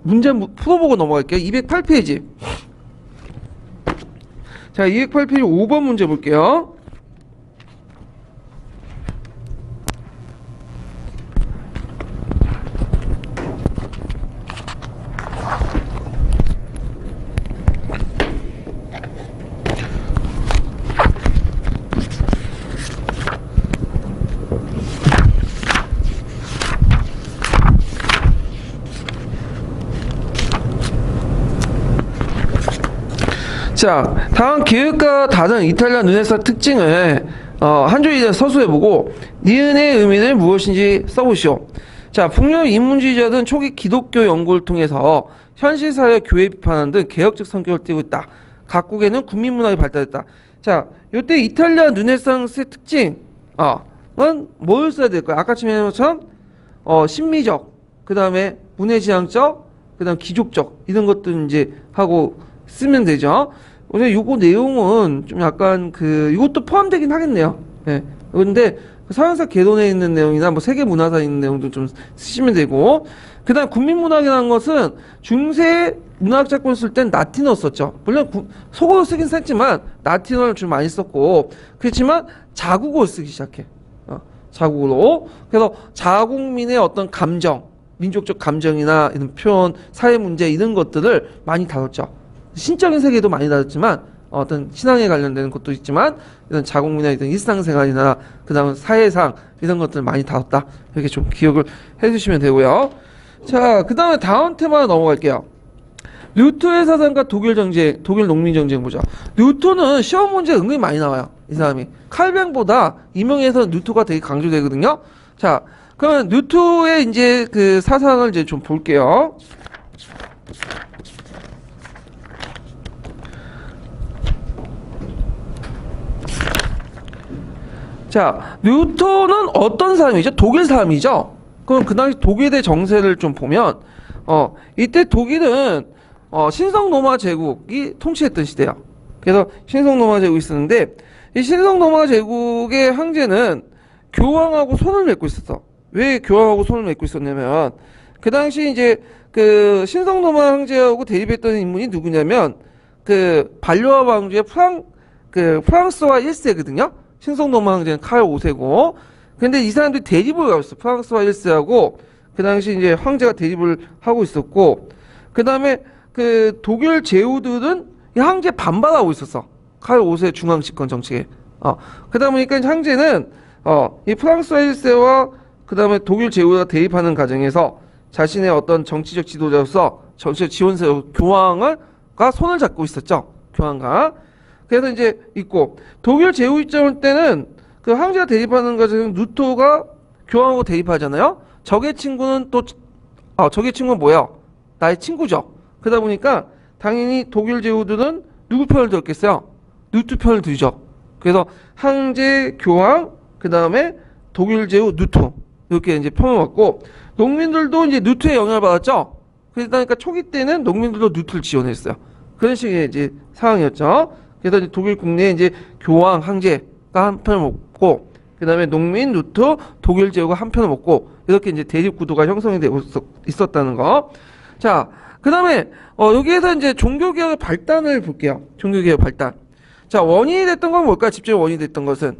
문제 풀어보고 넘어갈게요. 208페이지. 자, 208페이지 5번 문제 볼게요. 자, 다음 기획과 다른 이탈리아 르네상스 특징을 한 줄에 대해 서술해보고 니은의 의미는 무엇인지 써보시오. 자, 북유럽 인문주의자들은 초기 기독교 연구를 통해서 현실 사회 교회 비판하는 등 개혁적 성격을 띠고 있다. 각국에는 국민문학이 발달했다. 자, 요때 이탈리아 르네상스의 특징은 뭘 써야 될까요? 아까 지금 것처럼 심미적, 그 다음에 문해지향적, 그 다음 기족적 이런 것들 이제 하고 쓰면 되죠. 근데 요거 내용은 좀 약간 이것도 포함되긴 하겠네요. 예. 그런데 서양사 개론에 있는 내용이나 뭐 세계 문화사에 있는 내용도 좀 쓰시면 되고, 그 다음 국민문학이라는 것은 중세 문학작품 쓸 땐 라틴어 썼죠. 물론 속어로 쓰긴 썼지만 라틴어를 좀 많이 썼고, 그렇지만 자국어를 쓰기 시작해. 자국어로. 그래서 자국민의 어떤 감정, 민족적 감정이나 이런 표현, 사회 문제 이런 것들을 많이 다뤘죠. 신적인 세계도 많이 다뤘지만 어떤 신앙에 관련된 것도 있지만 이런 자국민의 이런 일상생활이나 그 다음 사회상 이런 것들을 많이 다뤘다. 이렇게 좀 기억을 해주시면 되고요. 자, 그 다음에 다음 테마 넘어갈게요. 루터의 사상과 독일 정쟁, 독일 농민 정쟁 보자. 루터는 시험 문제 은근히 많이 나와요. 이 사람이 칼뱅보다 이명에서 루터가 되게 강조되거든요. 자, 그러면 루터의 이제 그 사상을 이제 좀 볼게요. 자, 루터는 어떤 사람이죠? 독일 사람이죠? 그럼 그 당시 독일의 정세를 좀 보면, 이때 독일은, 신성 로마 제국이 통치했던 시대야. 그래서 신성 로마 제국이 있었는데, 이 신성 로마 제국의 황제는 교황하고 손을 맺고 있었어. 왜 교황하고 손을 맺고 있었냐면, 그 당시 이제, 신성 로마 황제하고 대립했던 인물이 누구냐면, 반려와 왕조의 프랑스와 1세거든요? 신성 로마 황제는 카일 5세고, 근데 이 사람들이 대립을 하고 있어. 프랑스와 1세하고, 그 당시 이제 황제가 대립을 하고 있었고, 그 다음에 독일 제후들은 이 황제 반발하고 있었어. 카일 5세 중앙 집권 정책에. 그러다 보니까 황제는, 이 프랑스와 1세와 그 다음에 독일 제후가 대립하는 과정에서 자신의 어떤 정치적 지도자로서 정치적 지원세로 교황과 손을 잡고 있었죠. 교황과. 그래서 이제 있고, 독일 제후 입장 때는 그 황제가 대립하는 과정에서 루터가 교황하고 대립하잖아요. 적의 친구는 적의 친구는 뭐야? 나의 친구죠. 그러다 보니까 당연히 독일 제후들은 누구 편을 들었겠어요? 루터 편을 들죠. 그래서 황제, 교황, 그 다음에 독일 제후, 루터 이렇게 이제 편을 받고, 농민들도 이제 루터의 영향을 받았죠. 그러니까 초기 때는 농민들도 루터를 지원했어요. 그런 식의 이제 상황이었죠. 그래서 이제 독일 국내에 이제 교황, 황제가 한 편을 먹고, 그 다음에 농민, 루터, 독일 제후가 한 편을 먹고, 이렇게 이제 대립 구도가 형성이 되고 있었다는 거. 자, 그 다음에, 여기에서 이제 종교개혁의 발단을 볼게요. 종교개혁 발단. 자, 원인이 됐던 건 뭘까? 집중의 원인이 됐던 것은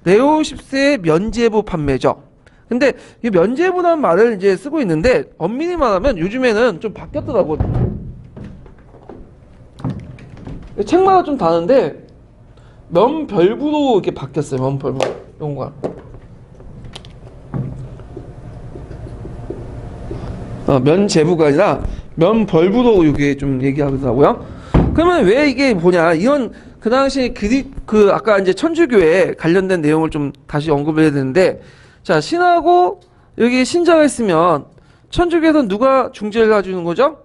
네오 10세의 면제부 판매죠. 근데 이 면제부라는 말을 이제 쓰고 있는데 엄밀히 말하면 요즘에는 좀 바뀌었더라고. 책마다 좀 다른데 면별부로 이렇게 바뀌었어요. 면별부 용어가. 면제부가 아니라 면벌부로 이게 좀 얘기하더라고요. 그러면 왜 이게 뭐냐? 이건 그 당시 그 아까 이제 천주교에 관련된 내용을 좀 다시 언급을 해야 되는데, 자, 신하고 여기 신자가 있으면 천주교에서는 누가 중재를 해주는 거죠?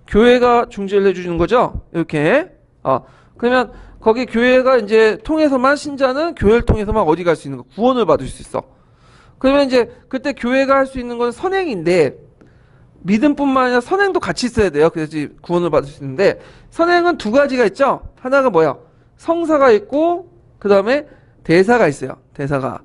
교회가 중재를 해주는 거죠? 이렇게. 그러면 거기 교회가 이제 통해서만, 신자는 교회를 통해서만 어디 갈 수 있는 거? 구원을 받을 수 있어. 그러면 이제 그때 교회가 할 수 있는 건 선행인데, 믿음뿐만 아니라 선행도 같이 있어야 돼요. 그래서 구원을 받을 수 있는데, 선행은 두 가지가 있죠. 하나가 뭐야? 성사가 있고 그 다음에 대사가 있어요. 대사가.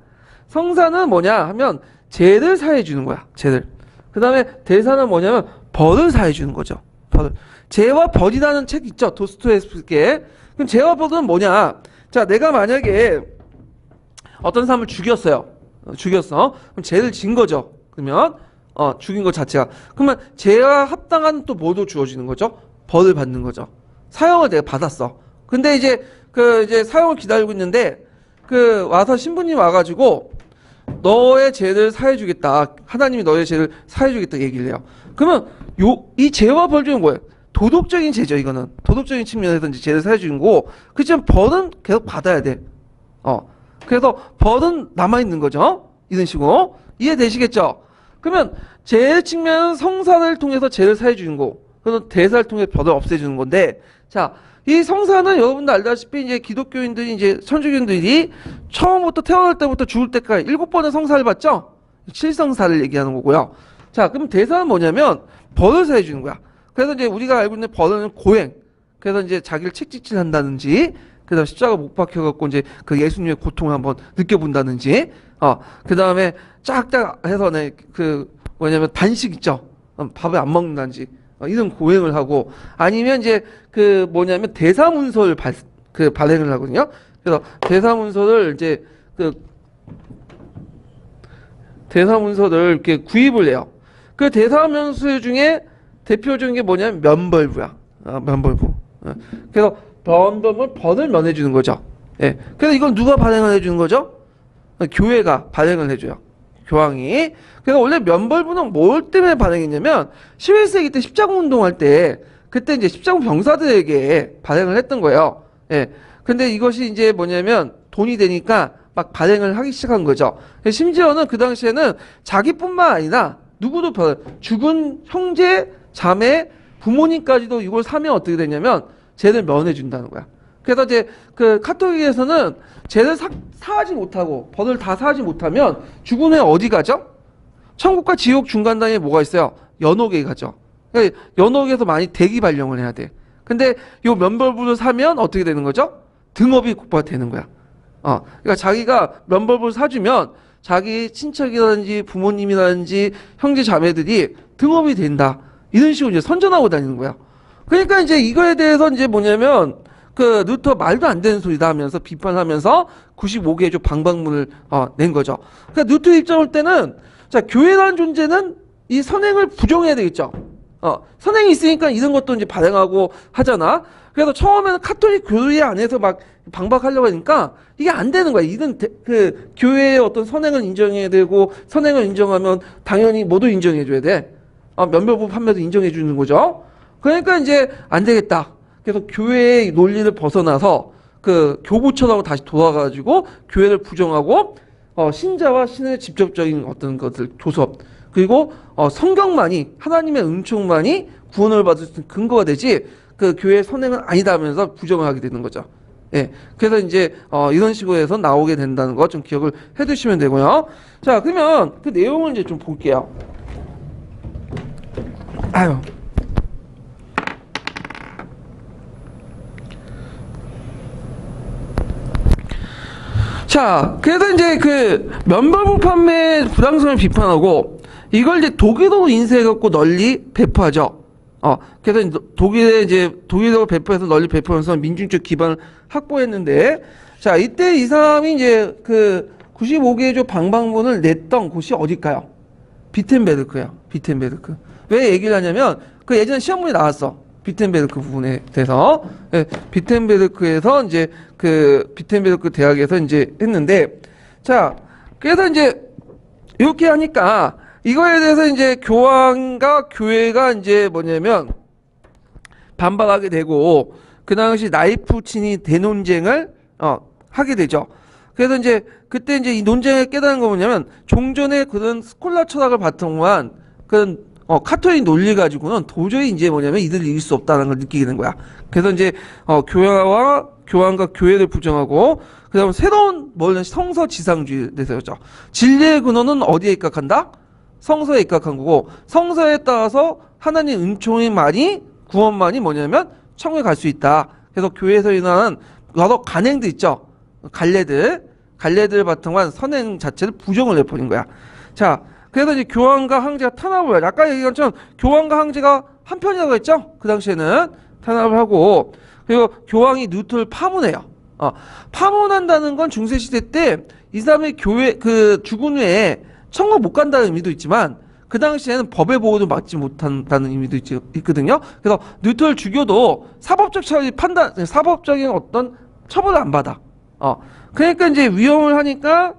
성사는 뭐냐 하면 죄를 사해 주는 거야. 죄를. 그 다음에 대사는 뭐냐면 벌을 사해 주는 거죠. 벌을. 죄와 벌이라는 책 있죠. 도스토옙스키의. 그럼 죄와 벌은 뭐냐? 자, 내가 만약에 어떤 사람을 죽였어요. 죽였어. 그럼 죄를 진 거죠. 그러면 죽인 것 자체가. 그러면 죄와 합당한 또 뭐도 주어지는 거죠? 벌을 받는 거죠. 사형을 내가 받았어. 근데 이제 이제 사형을 기다리고 있는데 와서 신부님 와가지고 너의 죄를 사해주겠다. 하나님이 너의 죄를 사해주겠다 얘기를 해요. 그러면 이 죄와 벌 중에 뭐예요? 도덕적인 죄죠. 이거는 도덕적인 측면에서 이제 죄를 사해주는 거고, 그렇지만 벌은 계속 받아야 돼. 그래서 벌은 남아 있는 거죠. 이런 식으로 이해되시겠죠? 그러면 죄의 측면은 성사를 통해서 죄를 사해주는 거, 그래서 대사를 통해 벌을 없애주는 건데, 자, 이 성사는 여러분들 알다시피 이제 기독교인들이 이제 천주교인들이 처음부터 태어날 때부터 죽을 때까지 7번의 성사를 받죠? 7성사를 얘기하는 거고요. 자, 그럼 대사는 뭐냐면 벌을 사해주는 거야. 그래서 이제 우리가 알고 있는 벌은 고행. 그래서 이제 자기를 채찍질 한다든지, 그 다음에 십자가 못 박혀갖고 이제 그 예수님의 고통을 한번 느껴본다든지, 그 다음에 쫙쫙 해서 뭐냐면 단식 있죠? 밥을 안 먹는다든지, 이런 고행을 하고, 아니면 이제 뭐냐면 대사문서를 발행을 하거든요. 그래서 대사문서를 이제 대사문서를 이렇게 구입을 해요. 그 대사문서 중에 대표적인 게 뭐냐면 면벌부야. 면벌부. 그래서 벌을 면해주는 거죠. 예. 그래서 이건 누가 발행을 해주는 거죠? 교회가 발행을 해줘요. 교황이. 그래서 원래 면벌부는 뭘 때문에 발행했냐면 11세기 때 십자군 운동할 때 그때 이제 십자군 병사들에게 발행을 했던 거예요. 예. 근데 이것이 이제 뭐냐면 돈이 되니까 막 발행을 하기 시작한 거죠. 심지어는 그 당시에는 자기뿐만 아니라 누구도 죽은 형제, 자매, 부모님까지도 이걸 사면 어떻게 되냐면 죄를 면해준다는 거야. 그래서 이제 카톨릭에서는 죄를 사하지 못하고 벌을 다 사하지 못하면 죽은 후에 어디 가죠? 천국과 지옥 중간단에 뭐가 있어요? 연옥에 가죠. 그러니까 연옥에서 많이 대기 발령을 해야 돼. 근데 요 면벌부를 사면 어떻게 되는 거죠? 등업이 곧바로 되는 거야. 그러니까 자기가 면벌부를 사주면 자기 친척이라든지 부모님이라든지 형제 자매들이 등업이 된다. 이런 식으로 이제 선전하고 다니는 거야. 그러니까 이제 이거에 대해서 이제 뭐냐면 루터 말도 안 되는 소리다 하면서 비판하면서 95개조 방방문을 낸 거죠. 그러니까 루터 입장 올 때는 자, 교회라는 존재는 이 선행을 부정해야 되겠죠. 선행이 있으니까 이런 것도 이제 발행하고 하잖아. 그래서 처음에는 카톨릭 교회 안에서 막 방박하려고 하니까 이게 안 되는 거야. 이런 교회의 어떤 선행을 인정해야 되고, 선행을 인정하면 당연히 뭐도 인정해줘야 돼. 면별부 판매도 인정해 주는 거죠. 그러니까 이제 안 되겠다. 그래서 교회의 논리를 벗어나서 교부처라고 다시 돌아가지고 교회를 부정하고 신자와 신의 직접적인 어떤 것들 교섭, 그리고 성경만이, 하나님의 은총만이 구원을 받을 수 있는 근거가 되지 교회의 선행은 아니다 하면서 부정을 하게 되는 거죠. 예. 그래서 이제 이런 식으로 해서 나오게 된다는 거 좀 기억을 해 두시면 되고요. 자, 그러면 그 내용을 이제 좀 볼게요. 자, 그래서 이제 면벌부 판매 부당성을 비판하고 이걸 이제 독일어로 인쇄해갖고 널리 배포하죠. 그래서 독일어 배포해서 널리 배포하면서 민중적 기반을 확보했는데, 자, 이때 이 사람이 이제 그 95개의 조 방방문을 냈던 곳이 어딜까요? 비텐베르크예요. 비텐베르크. 왜 얘기를 하냐면, 그 예전에 시험문에 나왔어. 비텐베르크 부분에 대해서. 예, 비텐베르크에서 이제 그 비텐베르크 대학에서 이제 했는데, 자, 그래서 이제 이렇게 하니까 이거에 대해서 이제 교황과 교회가 이제 뭐냐면 반박하게 되고, 그 당시 나이프친이 대논쟁을 하게 되죠. 그래서 이제 그때 이제 이 논쟁을 깨달은 거 뭐냐면, 종전의 그런 스콜라 철학을 바탕으로 한 그런 카톨릭 논리 가지고는 도저히 이제 뭐냐면 이들을 이길 수 없다는 걸 느끼게 된 거야. 그래서 이제 교황과 교회를 부정하고, 그다음에 새로운 성서 지상주의를 내세웠죠. 진리의 근원은 어디에 입각한다? 성서에 입각한 거고, 성서에 따라서 하나님 은총의 구원만이 뭐냐면 천국에 갈 수 있다. 그래서 교회에서 일어나는 여러 간행들 있죠. 갈래들을 바탕으로 한 선행 자체를 부정을 해버린 거야. 자, 그래서 이제 교황과 황제가 탄압을 해요. 아까 얘기한 것처럼 교황과 황제가 한편이라고 했죠? 그 당시에는 탄압을 하고, 그리고 교황이 뉴턴을 파문해요. 파문한다는 건 중세시대 때 이 사람의 죽은 후에 천국 못 간다는 의미도 있지만, 그 당시에는 법의 보호도 받지 못한다는 의미도 있거든요. 그래서 뉴턴을 죽여도 사법적인 어떤 처벌을 안 받아. 그러니까 이제 위험을 하니까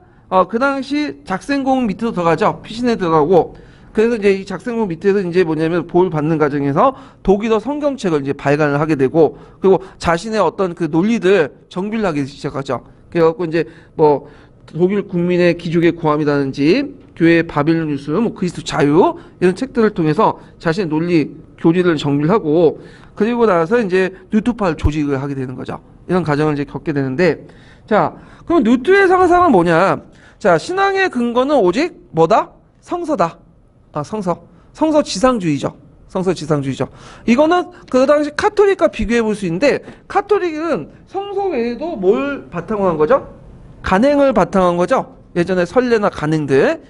그 당시 작생공 밑으로 들어가죠. 피신에 들어가고, 그래서 이제 이 작생공 밑에서 이제 뭐냐면 보호를 받는 과정에서 독일어 성경책을 이제 발간을 하게 되고, 그리고 자신의 어떤 그 논리들 정비를 하기 시작하죠. 그래갖고 이제 뭐 독일 국민의 기족의 고함이라든지 교회의 바빌론 뉴스, 그리스도 자유 이런 책들을 통해서 자신의 논리 교리를 정비를 하고, 그리고 나서 이제 뉴트파를 조직을 하게 되는 거죠. 이런 과정을 이제 겪게 되는데, 자, 그럼 뉴트의 상상은 뭐냐? 자, 신앙의 근거는 오직 뭐다? 성서다. 성서 지상주의죠. 성서 지상주의죠. 이거는 그 당시 카톨릭과 비교해 볼 수 있는데, 카톨릭은 성서 외에도 뭘 바탕으로 한 거죠? 간행을 바탕으로 한 거죠. 예전에 선례나 간행들.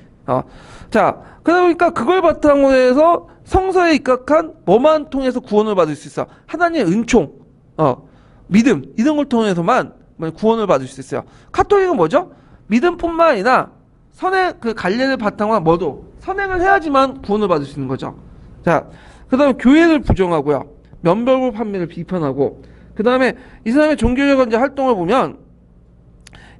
자, 그러니까 그걸 바탕으로 해서 성서에 입각한 뭐만 통해서 구원을 받을 수 있어? 하나님의 은총, 믿음, 이런 걸 통해서만 구원을 받을 수 있어요. 카톨릭은 뭐죠? 믿음뿐만 아니라 그 갈례를 바탕으로 뭐도 선행을 해야지만 구원을 받을 수 있는 거죠. 자, 그 다음에 교회를 부정하고요. 면벌고 판매를 비판하고, 그 다음에 이 사람의 종교적 이제 활동을 보면,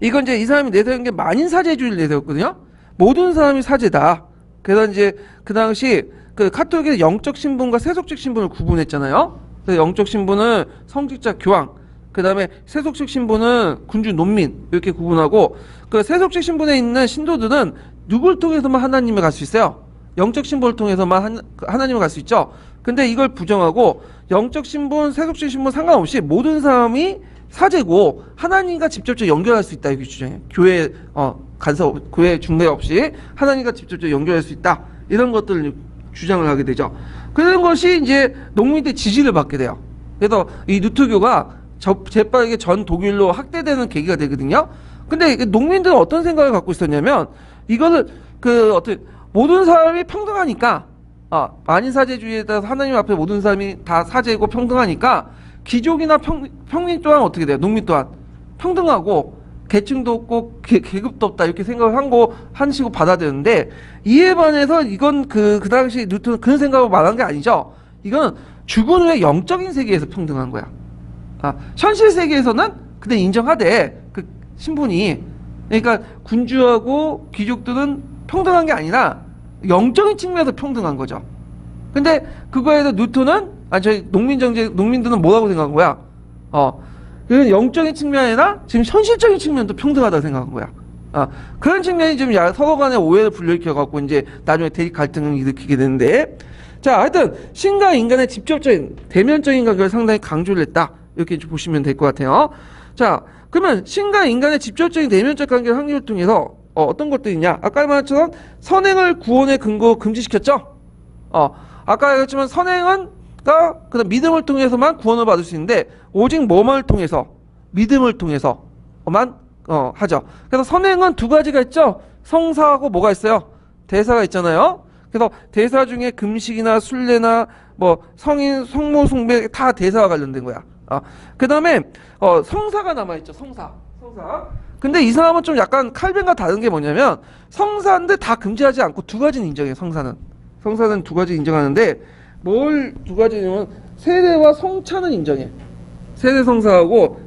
이건 이제 이 사람이 내세운 게 만인사제주의를 내세웠거든요. 모든 사람이 사제다. 그래서 이제 그 당시 그 카톨릭의 영적 신분과 세속적 신분을 구분했잖아요. 그래서 영적 신분은 성직자 교황, 그 다음에 세속적 신분은 군주 농민, 이렇게 구분하고, 그 세속적 신분에 있는 신도들은 누굴 통해서만 하나님을 갈 수 있어요? 영적 신분을 통해서만 하나님을 갈 수 있죠. 근데 이걸 부정하고, 영적 신분, 세속적 신분 상관없이 모든 사람이 사제고 하나님과 직접적으로 연결할 수 있다, 이렇게 주장해요. 교회 교회 중대 없이 하나님과 직접적으로 연결할 수 있다, 이런 것들을 주장을 하게 되죠. 그런 것이 이제 농민들의 지지를 받게 돼요. 그래서 이 누트교가 재빠르게 전 독일로 확대되는 계기가 되거든요. 근데 농민들은 어떤 생각을 갖고 있었냐면, 이거는 모든 사람이 평등하니까, 만인사제주의에 따라서 하나님 앞에 모든 사람이 다 사제고 평등하니까, 귀족이나 평민 또한 어떻게 돼요? 농민 또한 평등하고 계층도 없고 계급도 없다, 이렇게 생각을 한 식으로 받아들였는데, 이에 반해서 이건 그 당시 뉴턴은 그런 생각을 말한 게 아니죠. 이건 죽은 후에 영적인 세계에서 평등한 거야. 현실 세계에서는 그때 인정하되 그 신분이, 그러니까 군주하고 귀족들은 평등한 게 아니라 영적인 측면에서 평등한 거죠. 근데 그거에서 뉴턴은 저희 농민들은 뭐라고 생각한 거야? 그 영적인 측면이나 지금 현실적인 측면도 평등하다고 생각한 거야. 그런 측면이 좀 서로 간의 오해를 불러일으켜갖고 이제 나중에 대립 갈등을 일으키게 되는데, 자, 하여튼 신과 인간의 직접적인 대면적인 관계를 상당히 강조를 했다, 이렇게 보시면 될 것 같아요. 자, 그러면 신과 인간의 직접적인 대면적 관계를 확립을 통해서 어떤 것들이 있냐? 아까 말했처럼 선행을 구원의 근거로 금지시켰죠? 아까 얘기했지만 선행은 그다음 믿음을 통해서만 구원을 받을 수 있는데, 오직 뭐만을 통해서? 믿음을 통해서만 하죠. 그래서 선행은 두 가지가 있죠. 성사하고 뭐가 있어요? 대사가 있잖아요. 그래서 대사 중에 금식이나 순례나 뭐 성인 성모 숭배 다 대사와 관련된 거야. 그 다음에 성사가 남아있죠. 성사. 근데 이 사람은 좀 약간 칼뱅과 다른 게 뭐냐면 성사인데 다 금지하지 않고 두 가지는 인정해요. 성사는 두 가지 인정하는데 뭘 두 가지냐면 세례와 성찬은 인정해. 세례 성사하고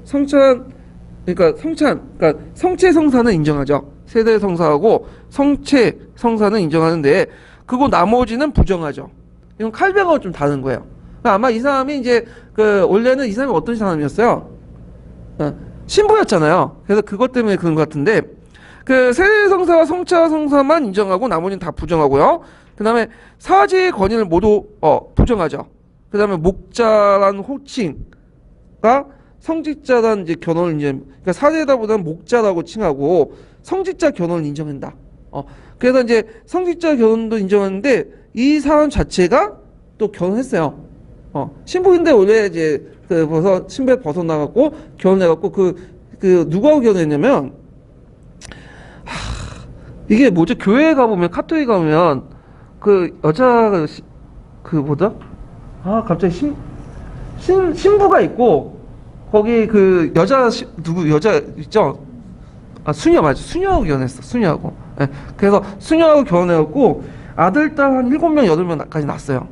그러니까 성체 성사는 인정하죠. 세례 성사하고 성체 성사는 인정하는데 그거 나머지는 부정하죠. 이건 칼뱅하고 좀 다른 거예요. 그러니까 아마 이 사람이 이제 원래는 이 사람이 어떤 사람이었어요? 신부였잖아요. 그래서 그것 때문에 그런 것 같은데 세례 성사와 성차 성사만 인정하고 나머지는 다 부정하고요. 그 다음에 사제의 권위를 모두 부정하죠. 그 다음에 목자란 호칭과 성직자란 이제 견혼을 그러니까 사제다보다는 목자라고 칭하고 성직자 견혼을 인정한다. 그래서 이제 성직자 결혼도 인정하는데 이 사람 자체가 또 결혼했어요. 신부인데 원래 이제 신부에 벗어나갖고 결혼해갖고 누구하고 결혼했냐면 이게 뭐죠? 교회에 가보면 카톨릭 가보면 여자가 뭐다? 갑자기 신부가 있고 거기 여자 있죠? 수녀 맞아. 수녀하고 결혼했어. 수녀하고. 예. 그래서 수녀하고 결혼해갖고 아들, 딸 한 7명, 8명까지 낳았어요.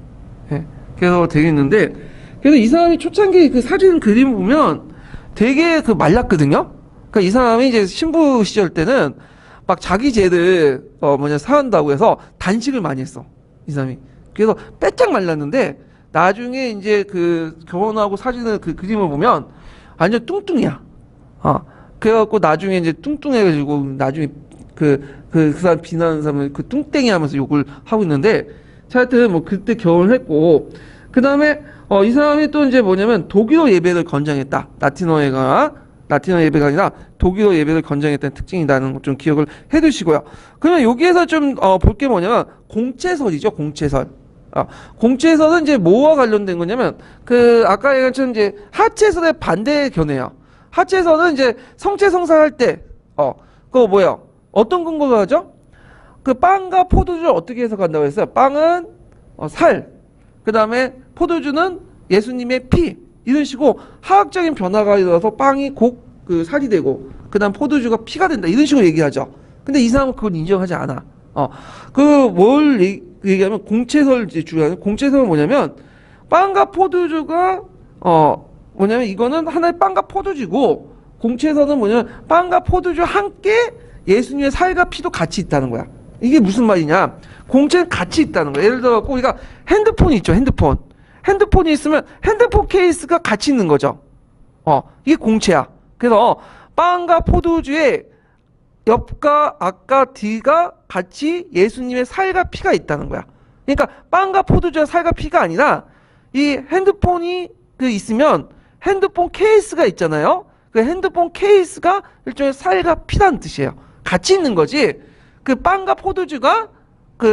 예. 그래서 되게 있는데, 그래서 이 사람이 초창기 사진 그림 보면 되게 말랐거든요? 그러니까 이 사람이 이제 신부 시절 때는 막 자기 죄를, 사한다고 해서 단식을 많이 했어. 이 사람이. 그래서 빼짝 말랐는데, 나중에 이제 결혼하고 사진을 그림을 보면 완전 뚱뚱이야. 그래갖고 나중에 이제 뚱뚱해가지고 나중에 그 사람 비난하는 사람은 뚱땡이 하면서 욕을 하고 있는데 하여튼 뭐 그때 결혼했고 그 다음에 이 사람이 또 이제 뭐냐면 독일어 예배를 권장했다. 라틴어 예배가 아니라 독일어 예배를 권장했다는 특징이라는 것 좀 기억을 해두시고요. 그러면 여기에서 좀 볼 게 뭐냐면 공채설이죠. 공채설은 이제 뭐와 관련된 거냐면 아까 얘기한 것처럼 이제 하채설의 반대 견해요. 하채설은 이제 성체성사할 때 그거 뭐야? 어떤 근거가 하죠? 빵과 포도주를 어떻게 해석한다고 했어요? 빵은 살, 그 다음에 포도주는 예수님의 피, 이런 식으로 화학적인 변화가 일어나서 빵이 살이 되고 그 다음 포도주가 피가 된다, 이런 식으로 얘기하죠. 근데 이 사람은 그걸 인정하지 않아. 뭘 얘기하면 공채설 주장하는 공채설은 뭐냐면 빵과 포도주가 뭐냐면 이거는 하나의 빵과 포도주고 공채설은 뭐냐면 빵과 포도주 함께 예수님의 살과 피도 같이 있다는 거야. 이게 무슨 말이냐? 공채는 같이 있다는 거야. 예를 들어 우리가 핸드폰이 있죠. 핸드폰이 있으면 핸드폰 케이스가 같이 있는 거죠. 이게 공채야. 그래서 빵과 포도주의 옆과 앞과 뒤가 같이 예수님의 살과 피가 있다는 거야. 그러니까 빵과 포도주와 살과 피가 아니라 이 핸드폰이 있으면 핸드폰 케이스가 있잖아요. 그 핸드폰 케이스가 일종의 살과 피라는 뜻이에요. 같이 있는 거지. 빵과 포도주가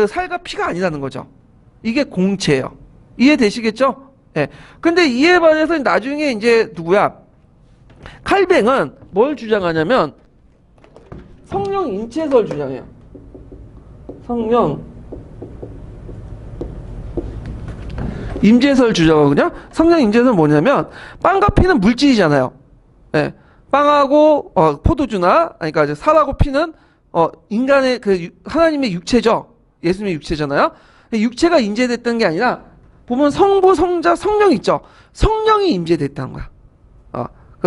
살과 피가 아니라는 거죠. 이게 공채예요. 이해되시겠죠? 예. 근데 이에 반해서 나중에 이제 누구야? 칼뱅은 뭘 주장하냐면 성령 인체설 주장해요. 성령 임재설 주장하거든요. 성령 임재설은 뭐냐면 빵과 피는 물질이잖아요. 예. 빵하고 포도주나 그러니까 살하고 피는 인간의 하나님의 육체죠. 예수님의 육체잖아요. 육체가 임재됐다는 게 아니라 보면 성부, 성자, 성령 있죠. 성령이 임재됐다는 거야.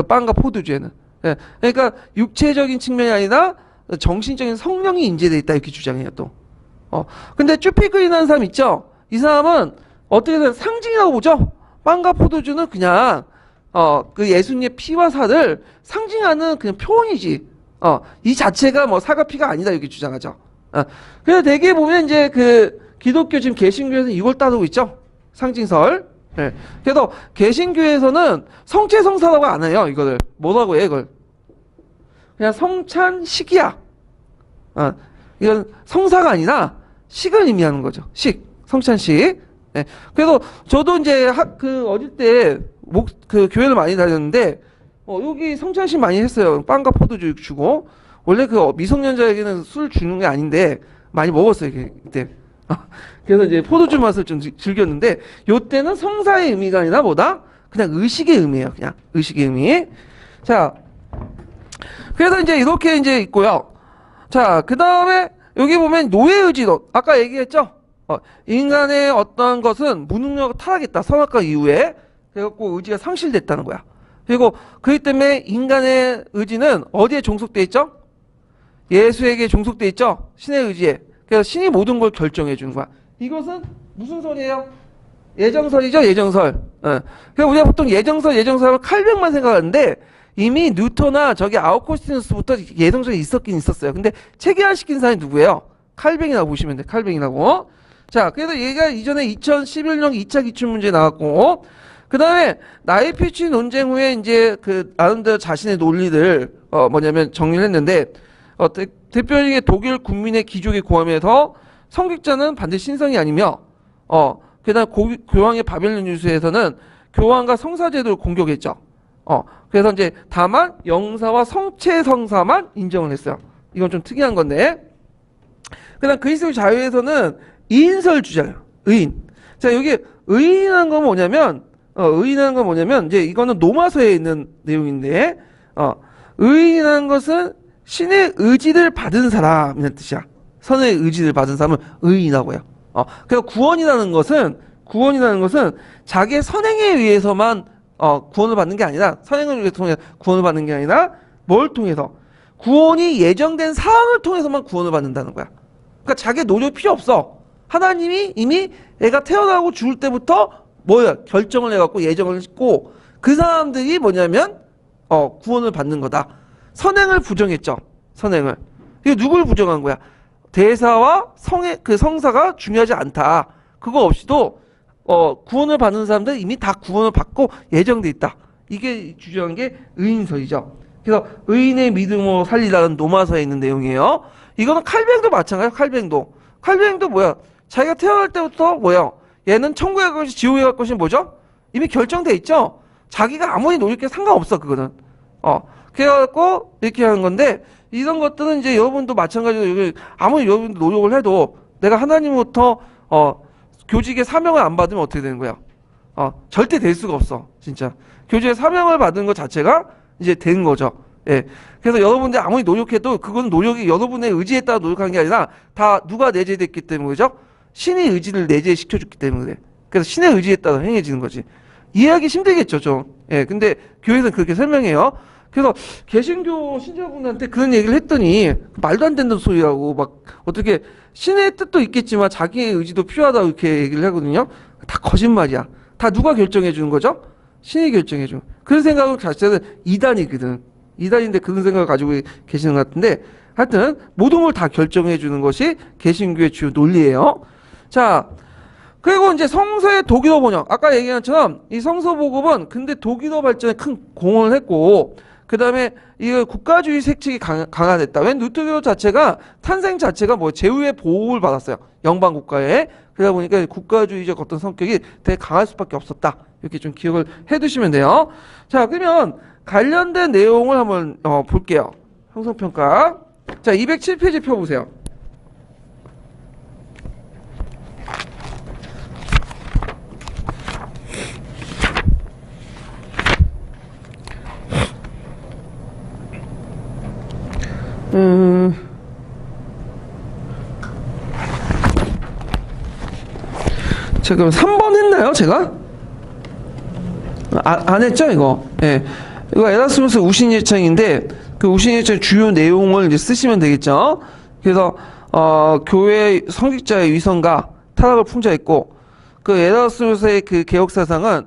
빵과 포도주에는. 예. 그러니까 육체적인 측면이 아니라 정신적인 성령이 임재돼 있다 이렇게 주장해요 또. 근데 쭈피크리라는 사람 있죠. 이 사람은 어떻게 상징이라고 보죠. 빵과 포도주는 그냥 예수님의 피와 살을 상징하는 그냥 표현이지. 이 자체가 뭐 살과 피가 아니다 이렇게 주장하죠. 그래서 대개 보면 이제 기독교 지금 개신교에서는 이걸 따르고 있죠. 상징설. 예. 그래서 개신교에서는 성체성사라고 안 해요. 이거를 뭐라고 해 이걸? 그냥 성찬식이야. 이건 성사가 아니라 식을 의미하는 거죠. 성찬식. 예. 그래서 저도 이제 어릴 때 교회를 많이 다녔는데 여기 성찬식 많이 했어요. 빵과 포도주 주고 원래 미성년자에게는 술 주는 게 아닌데 많이 먹었어요 그때. 그래서 이제 포도주 맛을 좀 즐겼는데, 요때는 성사의 의미가 아니라 뭐다? 그냥 의식의 의미예요. 그냥 의식의 의미. 자, 그래서 이제 이렇게 이제 있고요. 자, 그 다음에 여기 보면 노예의지도 아까 얘기했죠. 인간의 어떤 것은 무능력을 타락했다. 선악과 이후에. 그래갖고 의지가 상실됐다는 거야. 그리고 그렇기 때문에 인간의 의지는 어디에 종속돼 있죠? 예수에게 종속돼 있죠. 신의 의지에. 그래서 신이 모든 걸 결정해 주는 거야. 이것은 무슨 설이에요? 예정설이죠. 예정설. 그래서 우리가 보통 예정설을 칼뱅만 생각하는데 이미 뉴턴이나 저기 아우구스티누스부터 예정설이 있었긴 있었어요. 근데 체계화시킨 사람이 누구예요? 칼뱅이라고 보시면 돼. 칼뱅이라고. 자, 그래서 얘가 이전에 2011년 2차 기출문제 나왔고, 그 다음에 나이피치 논쟁 후에 이제 그 아른드 자신의 논리를 뭐냐면 정리를 했는데, 대표적인 독일 국민의 기족의 고함에서 성직자는 반드시 신성이 아니며, 그 다음 교황의 바벨론 유수에서는 교황과 성사제도를 공격했죠. 그래서 이제 다만 영사와 성체 성사만 인정을 했어요. 이건 좀 특이한 건데. 그 다음 그리스도의 자유에서는 이인설 주장이에요. 의인. 자, 여기 의인이라는 건 뭐냐면, 이제 이거는 로마서에 있는 내용인데, 의인이라는 것은 신의 의지를 받은 사람이라는 뜻이야. 선의 의지를 받은 사람은 의인이라고 해요. 그래서 구원이라는 것은 자기의 선행에 의해서만 구원을 받는 게 아니라, 선행을 위해서 구원을 받는 게 아니라 뭘 통해서? 구원이 예정된 사항을 통해서만 구원을 받는다는 거야. 그러니까 자기의 노력 필요 없어. 하나님이 이미 애가 태어나고 죽을 때부터 결정을 해갖고 예정을 했고, 그 사람들이 뭐냐면 구원을 받는 거다. 선행을 부정했죠. 선행을. 이게 누굴 부정한 거야? 대사와 그 성사가 중요하지 않다. 그거 없이도 구원을 받는 사람들 이미 다 구원을 받고 예정돼 있다. 이게 주장한 게 의인설이죠. 그래서 의인의 믿음으로 살리라는 로마서에 있는 내용이에요. 이거는 칼뱅도 마찬가지예요. 칼뱅도 뭐야? 자기가 태어날 때부터 뭐야? 얘는 천국에 갈 것이 지옥에 갈 것이 뭐죠? 이미 결정돼 있죠. 자기가 아무리 노력해도 상관없어. 그거는. 그래갖고 이렇게 하는 건데, 이런 것들은 이제 여러분도 마찬가지로 아무리 여러분도 노력을 해도 내가 하나님부터 교직의 사명을 안 받으면 어떻게 되는 거야? 절대 될 수가 없어. 진짜. 교직의 사명을 받은 것 자체가 이제 된 거죠. 예. 그래서 여러분들 아무리 노력해도 그건 노력이 여러분의 의지에 따라 노력하는 게 아니라 다 누가 내재됐기 때문에 그죠? 신의 의지를 내재시켜줬기 때문에 그래. 그래서 신의 의지에 따라 행해지는 거지. 이해하기 힘들겠죠, 좀. 예. 근데 교회에서는 그렇게 설명해요. 그래서 개신교 신자분한테 그런 얘기를 했더니 말도 안 된다는 소리라고 막 어떻게 신의 뜻도 있겠지만 자기의 의지도 필요하다고 이렇게 얘기를 하거든요. 다 거짓말이야. 다 누가 결정해 주는 거죠? 신이 결정해 주는. 그런 생각을 자체는 이단이거든. 이단인데 그런 생각을 가지고 계시는 것 같은데, 하여튼 모든 걸 다 결정해 주는 것이 개신교의 주요 논리예요. 자, 그리고 이제 성서의 독일어 번역. 아까 얘기한 것처럼 이 성서 복음은 근데 독일어 발전에 큰 공헌을 했고, 그 다음에 이 국가주의 색채가 강화됐다. 왜? 루터교 자체가 탄생 자체가 뭐 제후의 보호를 받았어요. 영방 국가에. 그러다 보니까 국가주의적 어떤 성격이 되게 강할 수밖에 없었다. 이렇게 좀 기억을 해두시면 돼요. 자, 그러면 관련된 내용을 한번 볼게요. 형성평가. 자, 207페이지 펴보세요. 자, 그럼 3번 했나요, 제가? 안 했죠, 이거? 예. 이거 에라스무스 우신예창인데, 그 우신예창 주요 내용을 이제 쓰시면 되겠죠? 그래서, 교회 성직자의 위선과 타락을 풍자했고, 그 에라스무스의 그 개혁사상은,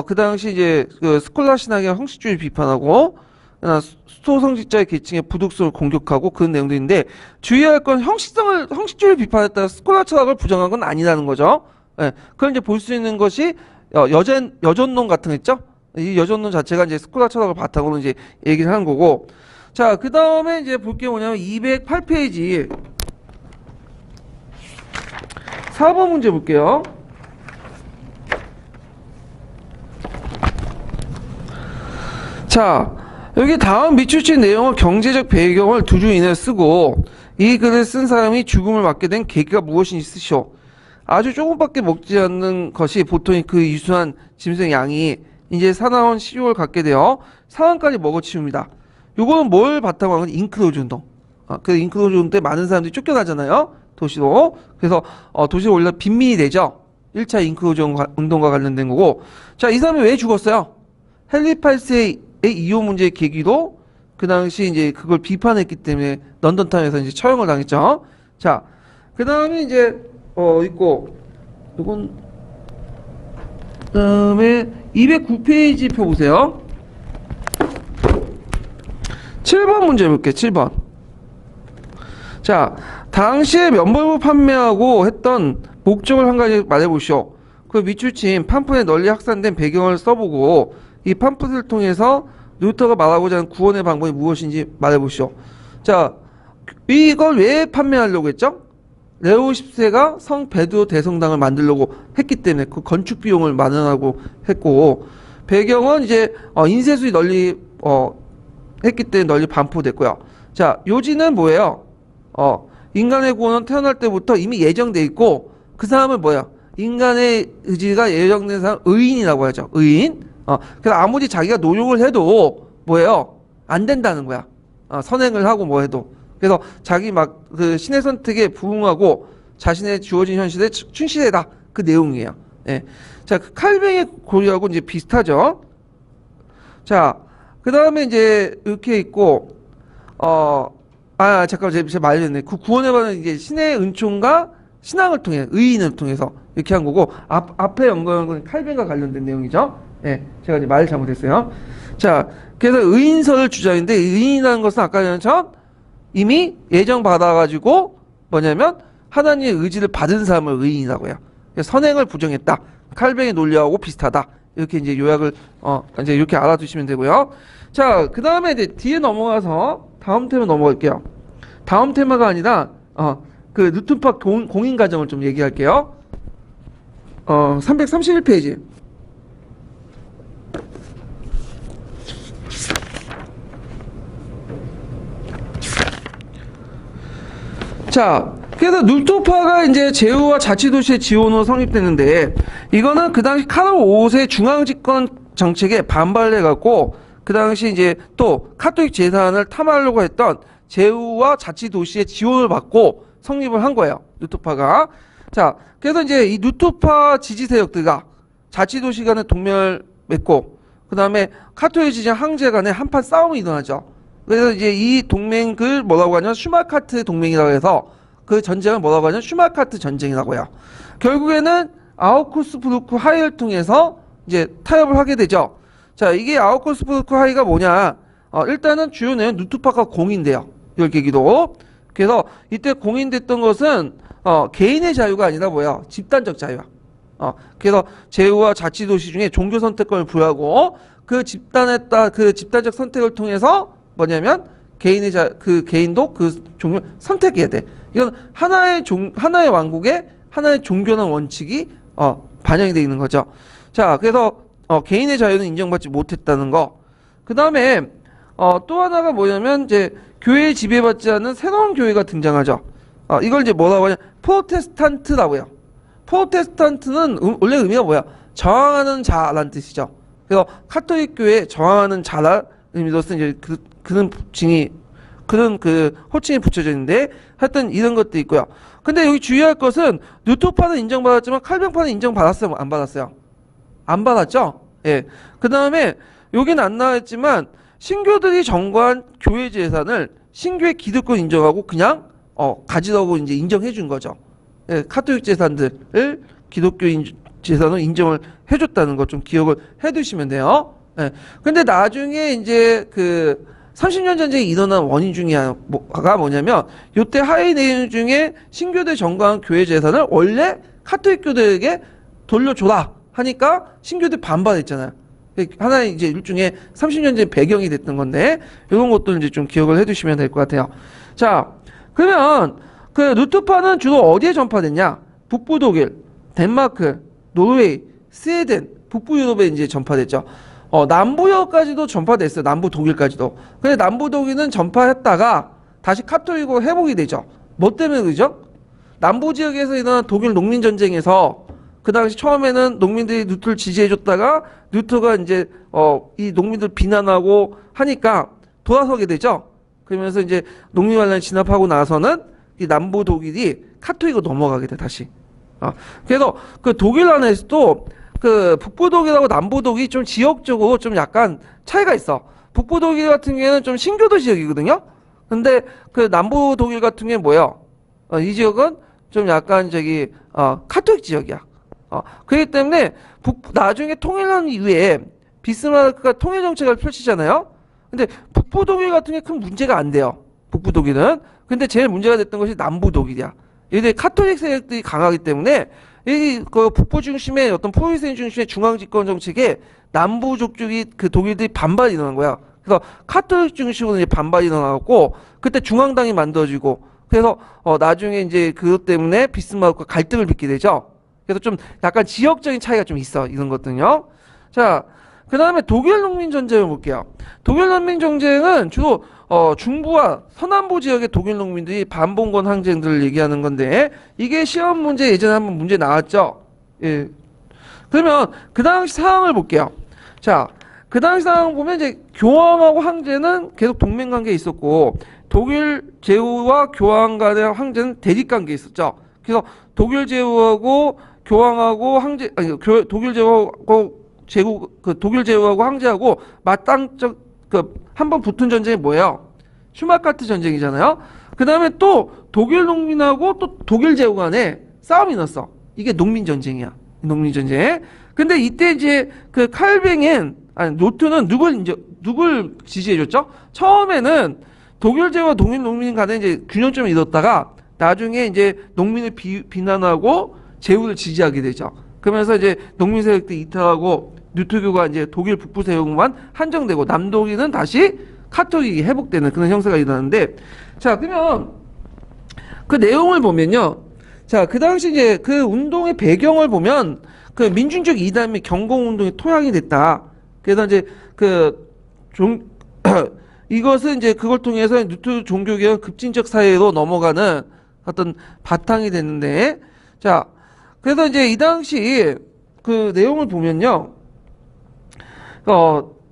그 당시 이제 그 스콜라 신학의 형식주의 비판하고, 수도 성직자의 계층의 부독성을 공격하고 그런 내용도 있는데, 주의할 건 형식주의를 비판했다 스콜라 철학을 부정한 건 아니라는 거죠. 예. 그걸 이제 볼 수 있는 것이 여전론 같은 거 있죠? 이 여전론 자체가 이제 스콜라 철학을 바탕으로 이제 얘기를 하는 거고. 자, 그 다음에 이제 볼 게 뭐냐면 208페이지 4번 문제 볼게요. 자, 여기 다음 밑줄친 내용을 경제적 배경을 두 줄 이내에 쓰고, 이 글을 쓴 사람이 죽음을 맞게 된 계기가 무엇인지 쓰시오. 아주 조금밖에 먹지 않는 것이 보통 그 유수한 짐승 양이 이제 사나운 식욕을 갖게 되어 상한까지 먹어치웁니다. 요거는 뭘 바탕으로 하는 잉크로즈 운동. 그 잉크로즈 운동 때 많은 사람들이 쫓겨나잖아요. 도시로. 그래서 도시로 올라 빈민이 되죠. 1차 잉크로즈 운동과 관련된 거고. 자, 이 사람이 왜 죽었어요? 헨리 8세의 이혼 문제의 계기로 그 당시 이제 그걸 비판했기 때문에 런던타운에서 이제 처형을 당했죠. 자, 그 다음에 이제 있고, 이건 그다음에 209페이지 펴 보세요. 7번 문제 볼게요. 7번. 자, 당시에 면벌을 판매하고 했던 목적을 한 가지 말해보시오. 그 밑줄친 팜플에 널리 확산된 배경을 써보고 이 팜플을 통해서 루터가 말하고자 하는 구원의 방법이 무엇인지 말해보시오. 자, 이걸 왜 판매하려고 했죠? 레오 10세가 성 베드로 대성당을 만들려고 했기 때문에 그 건축 비용을 마련하고 했고, 배경은 이제 인쇄술이 널리 했기 때문에 널리 반포됐고요. 자, 요지는 뭐예요? 인간의 구원은 태어날 때부터 이미 예정돼 있고, 그 사람은 뭐야? 인간의 의지가 예정된 사람 의인이라고 하죠. 의인. 그래서 아무리 자기가 노력을 해도 뭐예요? 안 된다는 거야. 선행을 하고 뭐 해도. 그래서 자기 막 그 신의 선택에 부응하고 자신의 주어진 현실에 충실해라. 그 내용이에요. 예. 자, 그 칼뱅의 고리하고 이제 비슷하죠. 자, 그 다음에 이제 이렇게 있고, 잠깐 제가 말했네. 그 구원에 받은 이제 신의 은총과 신앙을 통해, 의인을 통해서 이렇게 한 거고, 앞에 연구한 건 칼뱅과 관련된 내용이죠. 예. 제가 이제 말 잘못했어요. 자, 그래서 의인설을 주장인데, 의인이라는 것은 아까 전처럼 이미 예정받아가지고 뭐냐면 하나님의 의지를 받은 사람을 의인이라고 해요. 선행을 부정했다. 칼뱅의 논리하고 비슷하다. 이렇게 이제 요약을 이제 이렇게 알아두시면 되고요. 자, 그 다음에 이제 뒤에 넘어가서 다음 테마 넘어갈게요. 다음 테마가 아니라 그 뉴턴파 공인 과정을 좀 얘기할게요. 331페이지. 자, 그래서 뉴턴파가 이제 제후와 자치도시의 지원으로 성립됐는데, 이거는 그 당시 카를 5세 중앙집권 정책에 반발해갖고, 그 당시 이제 또 카톨릭 재산을 탐하려고 했던 제후와 자치도시의 지원을 받고 성립을 한 거예요. 뉴턴파가. 자, 그래서 이제 이 뉴턴파 지지 세력들과 자치도시 간의 동맹을 맺고, 그 다음에 카톨릭 지지 황제 간의 한판 싸움이 일어나죠. 그래서 이제 이 동맹을 뭐라고 하냐면 슈마카트 동맹이라고 해서 그 전쟁을 뭐라고 하냐면 슈마카트 전쟁이라고 해요. 결국에는 아우쿠스부르크 하이를 통해서 이제 타협을 하게 되죠. 자, 이게 아우쿠스부르크 하이가 뭐냐? 일단은 주요 내용 뉴턴파가 공인돼요. 이걸 계기로. 그래서 이때 공인됐던 것은 개인의 자유가 아니라 뭐야? 집단적 자유야. 그래서 제후와 자치도시 중에 종교 선택권을 부여하고 그 집단적 선택을 통해서 뭐냐면 그 개인도 그 종교 선택해야 돼. 이건 하나의 왕국의 하나의 종교는 원칙이 반영이 되어 있는 거죠. 자, 그래서 개인의 자유는 인정받지 못했다는 거. 그 다음에 또 하나가 뭐냐면 이제 교회에 지배받지 않는 새로운 교회가 등장하죠. 이걸 이제 뭐라고 하냐? 프로테스탄트라고 해요. 프로테스탄트는 원래 의미가 뭐야? 저항하는 자라는 뜻이죠. 그래서 카톨릭 교회에 저항하는 자라 의미로서 이제 그런 호칭이 붙여져 있는데, 하여튼 이런 것도 있고요. 근데 여기 주의할 것은 뉴턴파는 인정받았지만 칼뱅파는 인정받았어요? 안 받았어요? 안 받았죠? 예. 그 다음에 여기는 안 나와있지만 신교들이 점거한 교회 재산을 신교의 기득권 인정하고 그냥 가지라고 이제 인정해 준 거죠. 예. 카톨릭 재산들을 기독교 재산으로 인정을 해줬다는 거 좀 기억을 해두시면 돼요. 예. 근데 나중에 이제 그 30년 전쟁이 일어난 원인 중에 하나가 뭐냐면, 요때 하위 내용 중에 신교들 점거한 교회 재산을 원래 카톨릭 교들에게 돌려줘라 하니까 신교들 반발했잖아요. 하나의 이제 일종의 30년 전 배경이 됐던 건데, 이런 것도 이제 좀 기억을 해두시면 될 것 같아요. 자, 그러면 그 뉴턴파는 주로 어디에 전파됐냐? 북부 독일, 덴마크, 노르웨이, 스웨덴, 북부 유럽에 이제 전파됐죠. 남부 유럽까지도 전파됐어요. 남부 독일까지도. 근데 남부 독일은 전파했다가 다시 카톨릭으로 회복이 되죠. 뭐 때문에 그러죠? 남부 지역에서 일어난 독일 농민 전쟁에서 그 당시 처음에는 농민들이 루터를 지지해줬다가 루터가 이제 이 농민들 비난하고 하니까 돌아서게 되죠. 그러면서 이제 농민반란이 진압하고 나서는 이 남부 독일이 카톨릭으로 넘어가게 돼 다시. 그래서 그 독일 안에서도 그 북부 독일하고 남부 독일이 좀 지역적으로 좀 약간 차이가 있어. 북부 독일 같은 경우에는 좀 신교도 지역이거든요. 근데 그 남부 독일 같은 경우는 뭐예요? 이 지역은 좀 약간 카톨릭 지역이야. 그렇기 때문에 나중에 통일한 이후에 비스마르크가 통일 정책을 펼치잖아요. 근데 북부 독일 같은 게 큰 문제가 안 돼요. 북부 독일은. 근데 제일 문제가 됐던 것이 남부 독일이야. 이게 카톨릭 세력들이 강하기 때문에 그 북부 중심의 어떤 프로이센 중심의 중앙 집권 정책에 남부족 쪽이 그 독일들이 반발이 일어난 거야. 그래서 카톨릭 중심으로 이제 반발이 일어나고 그때 중앙당이 만들어지고 그래서 나중에 이제 그것 때문에 비스마르크가 갈등을 빚게 되죠. 그래서 좀 약간 지역적인 차이가 좀 있어 이런 것들요. 자, 그 다음에 독일 농민 전쟁을 볼게요. 독일 농민 전쟁은 주로 중부와 서남부 지역의 독일 농민들이 반봉건 항쟁들을 얘기하는 건데 이게 시험 문제 예전에 한번 문제 나왔죠. 예. 그러면 그 당시 상황을 볼게요. 자, 그 당시 상황 보면 이제 교황하고 황제는 계속 동맹 관계에 있었고 독일 제후와 교황 간의 황제는 대립 관계에 있었죠. 그래서 독일 제후하고 교황하고 황제 아니 독일 제후하고 독일 제후하고 황제하고 맞당적 한번 붙은 전쟁이 뭐예요? 슈마카트 전쟁이잖아요. 그 다음에 또 독일 농민하고 또 독일 제후 간에 싸움이 났어. 이게 농민 전쟁이야. 농민 전쟁. 근데 이때 이제 그 로트는 누굴 지지해줬죠? 처음에는 독일 제후와 독일 농민 간에 이제 균형점을 이뤘다가 나중에 이제 농민을 비난하고 제후를 지지하게 되죠. 그러면서 이제 농민 세력들이 이탈하고 루터교가 이제 독일 북부 세력만 한정되고 남독일은 다시 카톨릭이 회복되는 그런 형태가 일어나는데, 자, 그러면 그 내용을 보면요. 자, 그 당시 이제 그 운동의 배경을 보면 그 민중적 이단이 경공운동의 토양이 됐다. 그래서 이제 이것은 이제 그걸 통해서 루터 종교개혁 급진적 사회로 넘어가는 어떤 바탕이 됐는데, 자, 그래서 이제 이 당시 그 내용을 보면요.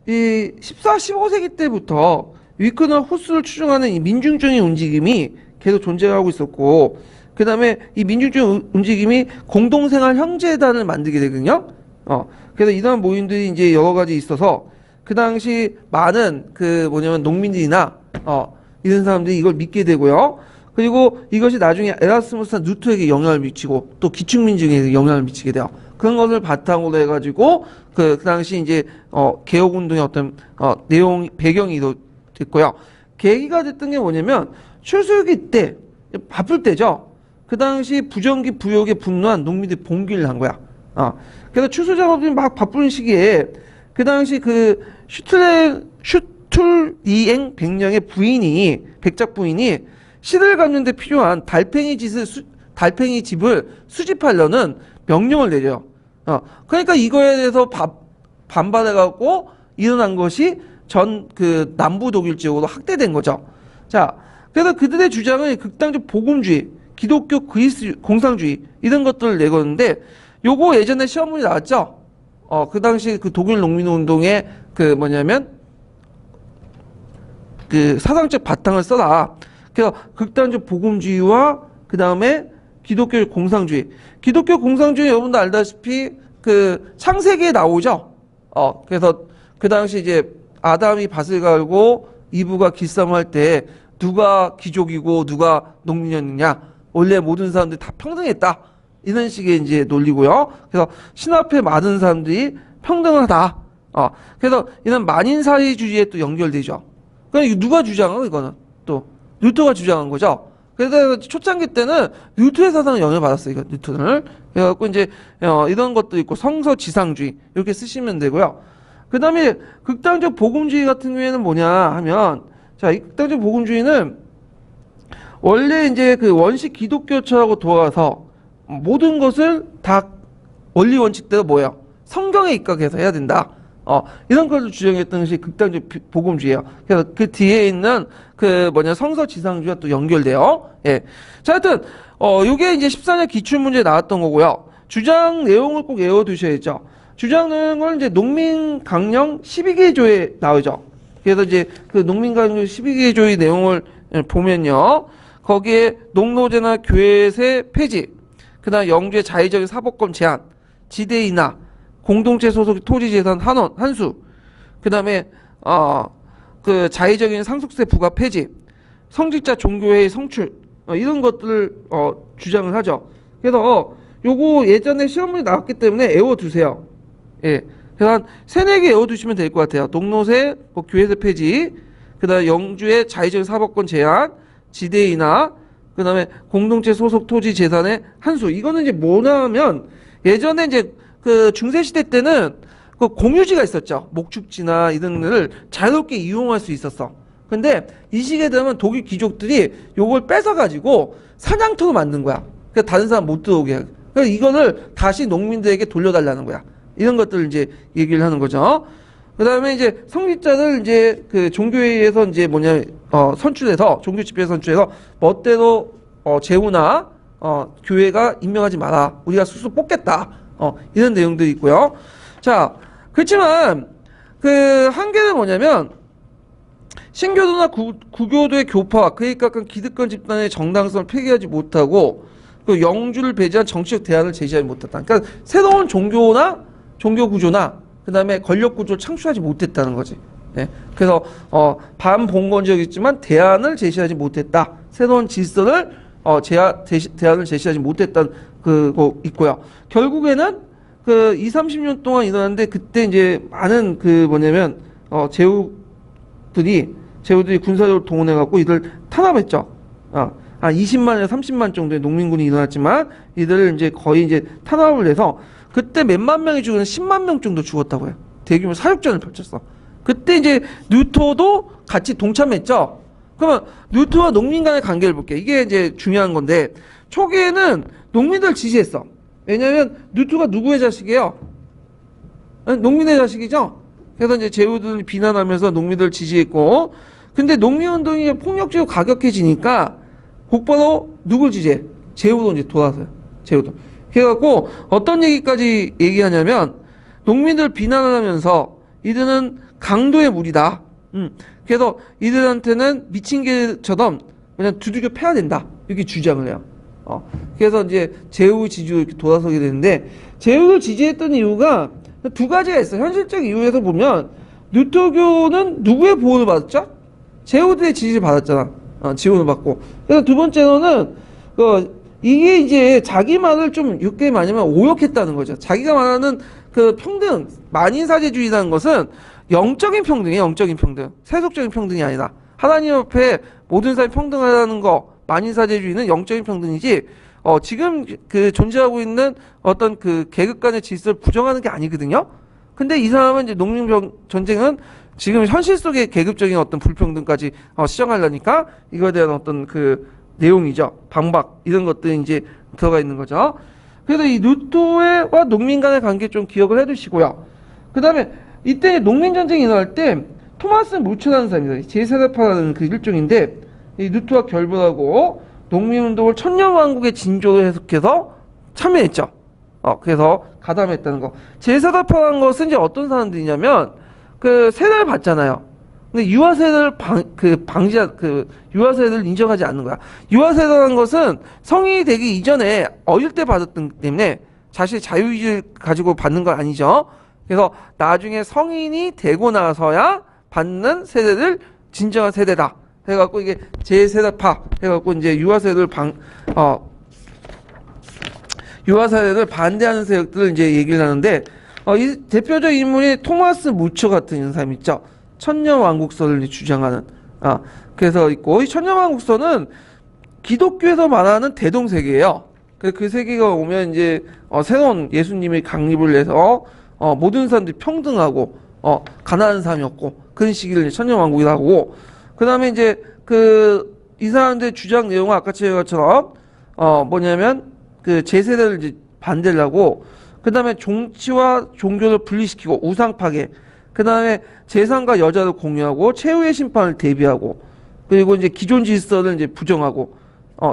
이 14, 15세기 때부터 위크너 후스를 추종하는 이 민중적인 움직임이 계속 존재하고 있었고, 그 다음에 이 민중적인 움직임이 공동생활 형제단을 만들게 되거든요. 그래서 이런 모임들이 이제 여러 가지 있어서 그 당시 많은 농민들이나 이런 사람들이 이걸 믿게 되고요. 그리고 이것이 나중에 에라스무스나 루터에게 영향을 미치고 또 기축민중에게 영향을 미치게 돼요. 그런 것을 바탕으로 해가지고 그 당시 이제 개혁운동의 어떤 내용 배경이 됐고요. 계기가 됐던 게 뭐냐면 추수기 때 바쁠 때죠. 그 당시 부정기 부역에 분노한 농민들이 봉기를 한 거야. 그래서 추수 작업이 막 바쁜 시기에 그 당시 그 슈툴리엥 백령의 백작 부인이 시를 갖는 데 필요한 달팽이 집을 수집하려는 명령을 내려요. 그러니까 이거에 대해서 반발해갖고 일어난 것이 그 남부 독일 지역으로 확대된 거죠. 자, 그래서 그들의 주장은 극단적 복음주의, 기독교 그리스 공산주의 이런 것들을 내거는데 요거 예전에 시험문이 나왔죠. 그 당시 그 독일 농민운동의 그 사상적 바탕을 써라. 그래서 극단적 복음주의와 그 다음에 기독교 공산주의. 기독교 공산주의 여러분도 알다시피 그 창세기에 나오죠. 그래서 그 당시 이제 아담이 밭을 갈고 이브가 길쌈을 할 때 누가 귀족이고 누가 농민이었느냐. 원래 모든 사람들이 다 평등했다. 이런 식의 이제 논리고요. 그래서 신 앞에 많은 사람들이 평등하다. 그래서 이런 만인사회주의에 또 연결되죠. 그러니까 누가 주장한 이거는 또 루터가 주장한 거죠. 그래서 초창기 때는 루터의 사상을 영향을 받았어요. 이거 루터를. 그래갖고 이제 이런 것도 있고 성서 지상주의 이렇게 쓰시면 되고요. 그 다음에 극단적 복음주의 같은 경우에는 뭐냐 하면 자, 이 극단적 복음주의는 원래 이제 그 원시 기독교처하고 돌아가서 모든 것을 다 원리 원칙대로 뭐예요? 성경에 입각해서 해야 된다. 이런 것을 주장했던 것이 극단적 복음주의예요. 그래서 그 뒤에 있는 그 성서지상주의와 또 연결돼요. 예. 자, 하여튼 요게 이제 14년 기출문제에 나왔던 거고요. 주장 내용을 꼭 외워두셔야죠. 주장 내용은 이제 농민강령 12개조에 나오죠. 그래서 이제 그 농민강령 12개조의 내용을 보면요. 거기에 농노제나 교회세 폐지, 그 다음 영주의 자의적인 사법권 제한, 지대이나 공동체 소속 토지재산 한수, 그 다음에 그 자의적인 상속세 부과 폐지, 성직자 종교회의 성출, 이런 것들을 주장을 하죠. 그래서 요거 예전에 시험문이 나왔기 때문에 외워두세요. 예. 그래서 한 3-4개 외워두시면 될 것 같아요. 농노세, 교회세 폐지, 그 다음에 영주의 자의적인 사법권 제한, 지대이나, 그 다음에 공동체 소속 토지 재산의 한수. 이거는 이제 뭐냐면, 예전에 이제 그 중세시대 때는 그 공유지가 있었죠. 목축지나 이런 거를 자유롭게 이용할 수 있었어. 근데 이 시기에 되면 독일 귀족들이 요걸 뺏어가지고 사냥터로 만든 거야. 그러니까 다른 사람 못 들어오게. 그래서 이거를 다시 농민들에게 돌려달라는 거야. 이런 것들을 이제 얘기를 하는 거죠. 그 다음에 이제 성직자를 이제 그 종교회의에서 이제 선출해서, 종교집회 선출해서 멋대로 제후나 교회가 임명하지 마라. 우리가 스스로 뽑겠다. 이런 내용들이 있고요. 자, 그렇지만 그 한계는 뭐냐면 신교도나 구교도의 교파와 그에 입각한 기득권 집단의 정당성을 폐기하지 못하고 그 영주를 배제한 정치적 대안을 제시하지 못했다. 그러니까 새로운 종교나 종교 구조나 그 다음에 권력 구조를 창출하지 못했다는 거지. 네. 그래서 반봉건적이지만 대안을 제시하지 못했다. 새로운 질서를 대안을 제시하지 못했다는 그거 있고요. 결국에는 그 20-30년 동안 일어났는데 그때 이제 많은 제후들이 군사적으로 동원해갖고 이들 탄압했죠. 한 20만에서 30만 정도의 농민군이 일어났지만 이들을 이제 거의 이제 탄압을 해서 그때 몇만 명이 죽으면 10만 명 정도 죽었다고 해요. 대규모 사육전을 펼쳤어. 그때 이제 루터도 같이 동참했죠. 그러면 루터와 농민 간의 관계를 볼게요. 이게 이제 중요한 건데 초기에는 농민들 지지했어. 왜냐면 루터가 누구의 자식이에요? 농민의 자식이죠. 그래서 이제 제후들을 비난하면서 농민들 지지했고, 근데 농민운동이 폭력적이고 가격해지니까 곧바로 누굴 지지해? 제후로 이제 돌아서요. 제후도. 그래갖고 어떤 얘기까지 얘기하냐면 농민들 비난을 하면서 이들은 강도의 무리다. 그래서 이들한테는 미친 개처럼 그냥 두들겨 패야 된다. 이렇게 주장을 해요. 그래서 이제 제후 지지로 이렇게 돌아서게 되는데 제후를 지지했던 이유가 두 가지가 있어요. 현실적 이유에서 보면 루터교는 누구의 보호를 받았죠? 제후들의 지지를 받았잖아. 지원을 받고. 그래서 두 번째로는 이게 이제 자기 말을 좀 쉽게 말하면 오역했다는 거죠. 자기가 말하는 그 평등, 만인사제주의라는 것은 영적인 평등이에요. 영적인 평등. 세속적인 평등이 아니다. 하나님 앞에 모든 사람이 평등하다는 거, 만인사제주의는 영적인 평등이지 지금 그 존재하고 있는 어떤 그 계급 간의 질서를 부정하는 게 아니거든요. 근데 이 사람은 이제 농민 전쟁은 지금 현실 속의 계급적인 어떤 불평등까지 시정하려니까 이거에 대한 어떤 그 내용이죠. 방박 이런 것들이 이제 들어가 있는 거죠. 그래서 이 루터와 농민 간의 관계 좀 기억을 해두시고요. 그 다음에 이때 농민 전쟁이 일어날 때 토마스 무처라는 사람입니다. 제4대파라는 그 일종인데 이 루터와 결별하고 농민운동을 천년왕국의 진조로 해석해서 참여했죠. 그래서 가담했다는 거. 제4대파라는 것은 이제 어떤 사람들이냐면 그 세대를 받잖아요. 근데 유아세대를 유아세대를 인정하지 않는 거야. 유아세대라는 것은 성인이 되기 이전에 어릴 때 받았기 때문에 자신의 자유의지를 가지고 받는 건 아니죠. 그래서 나중에 성인이 되고 나서야 받는 세대를 진정한 세대다. 해갖고 이게 제4대파 해갖고 이제 유아세대를 반대하는 세력들을 이제 얘기를 하는데 이 대표적 인물이 토마스 무처 같은 사람 있죠. 천년왕국설을 주장하는 그래서 있고 이 천년왕국설은 기독교에서 말하는 대동세계예요. 그 세계가 오면 이제 새로운 예수님의 강림을 해서 모든 사람들이 평등하고 가난한 사람이 없고 그런 시기를 천년왕국이라고 하고 그 다음에 이제 이 사람들의 주장 내용은 아까 제가 것처럼 뭐냐면 그 제세대를 이제 반대를 하고 그 다음에 정치와 종교를 분리시키고 우상 파괴 그 다음에 재산과 여자를 공유하고 최후의 심판을 대비하고 그리고 이제 기존 질서를 이제 부정하고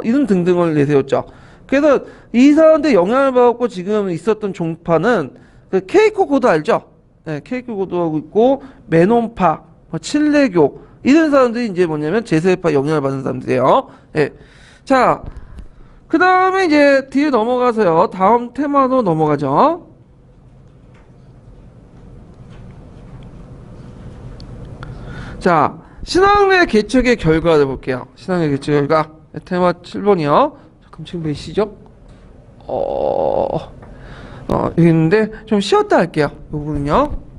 이런 등등을 내세웠죠. 그래서 이 사람들 영향을 받고 지금 있었던 종파는 그 케이코 고도 알죠? 네, 케이코 고도하고 있고 메논파, 칠레교 이런 사람들이 이제 뭐냐면 제세파 영향을 받는 사람들이에요. 예. 자, 그 다음에 이제 뒤에 넘어가서요. 다음 테마로 넘어가죠. 자, 신앙의 개척의 결과를 볼게요. 신앙의 개척 결과. 테마 7번이요. 잠깐 지금 몇 시죠? 여기 있는데 좀 쉬었다 할게요. 이 부분은요.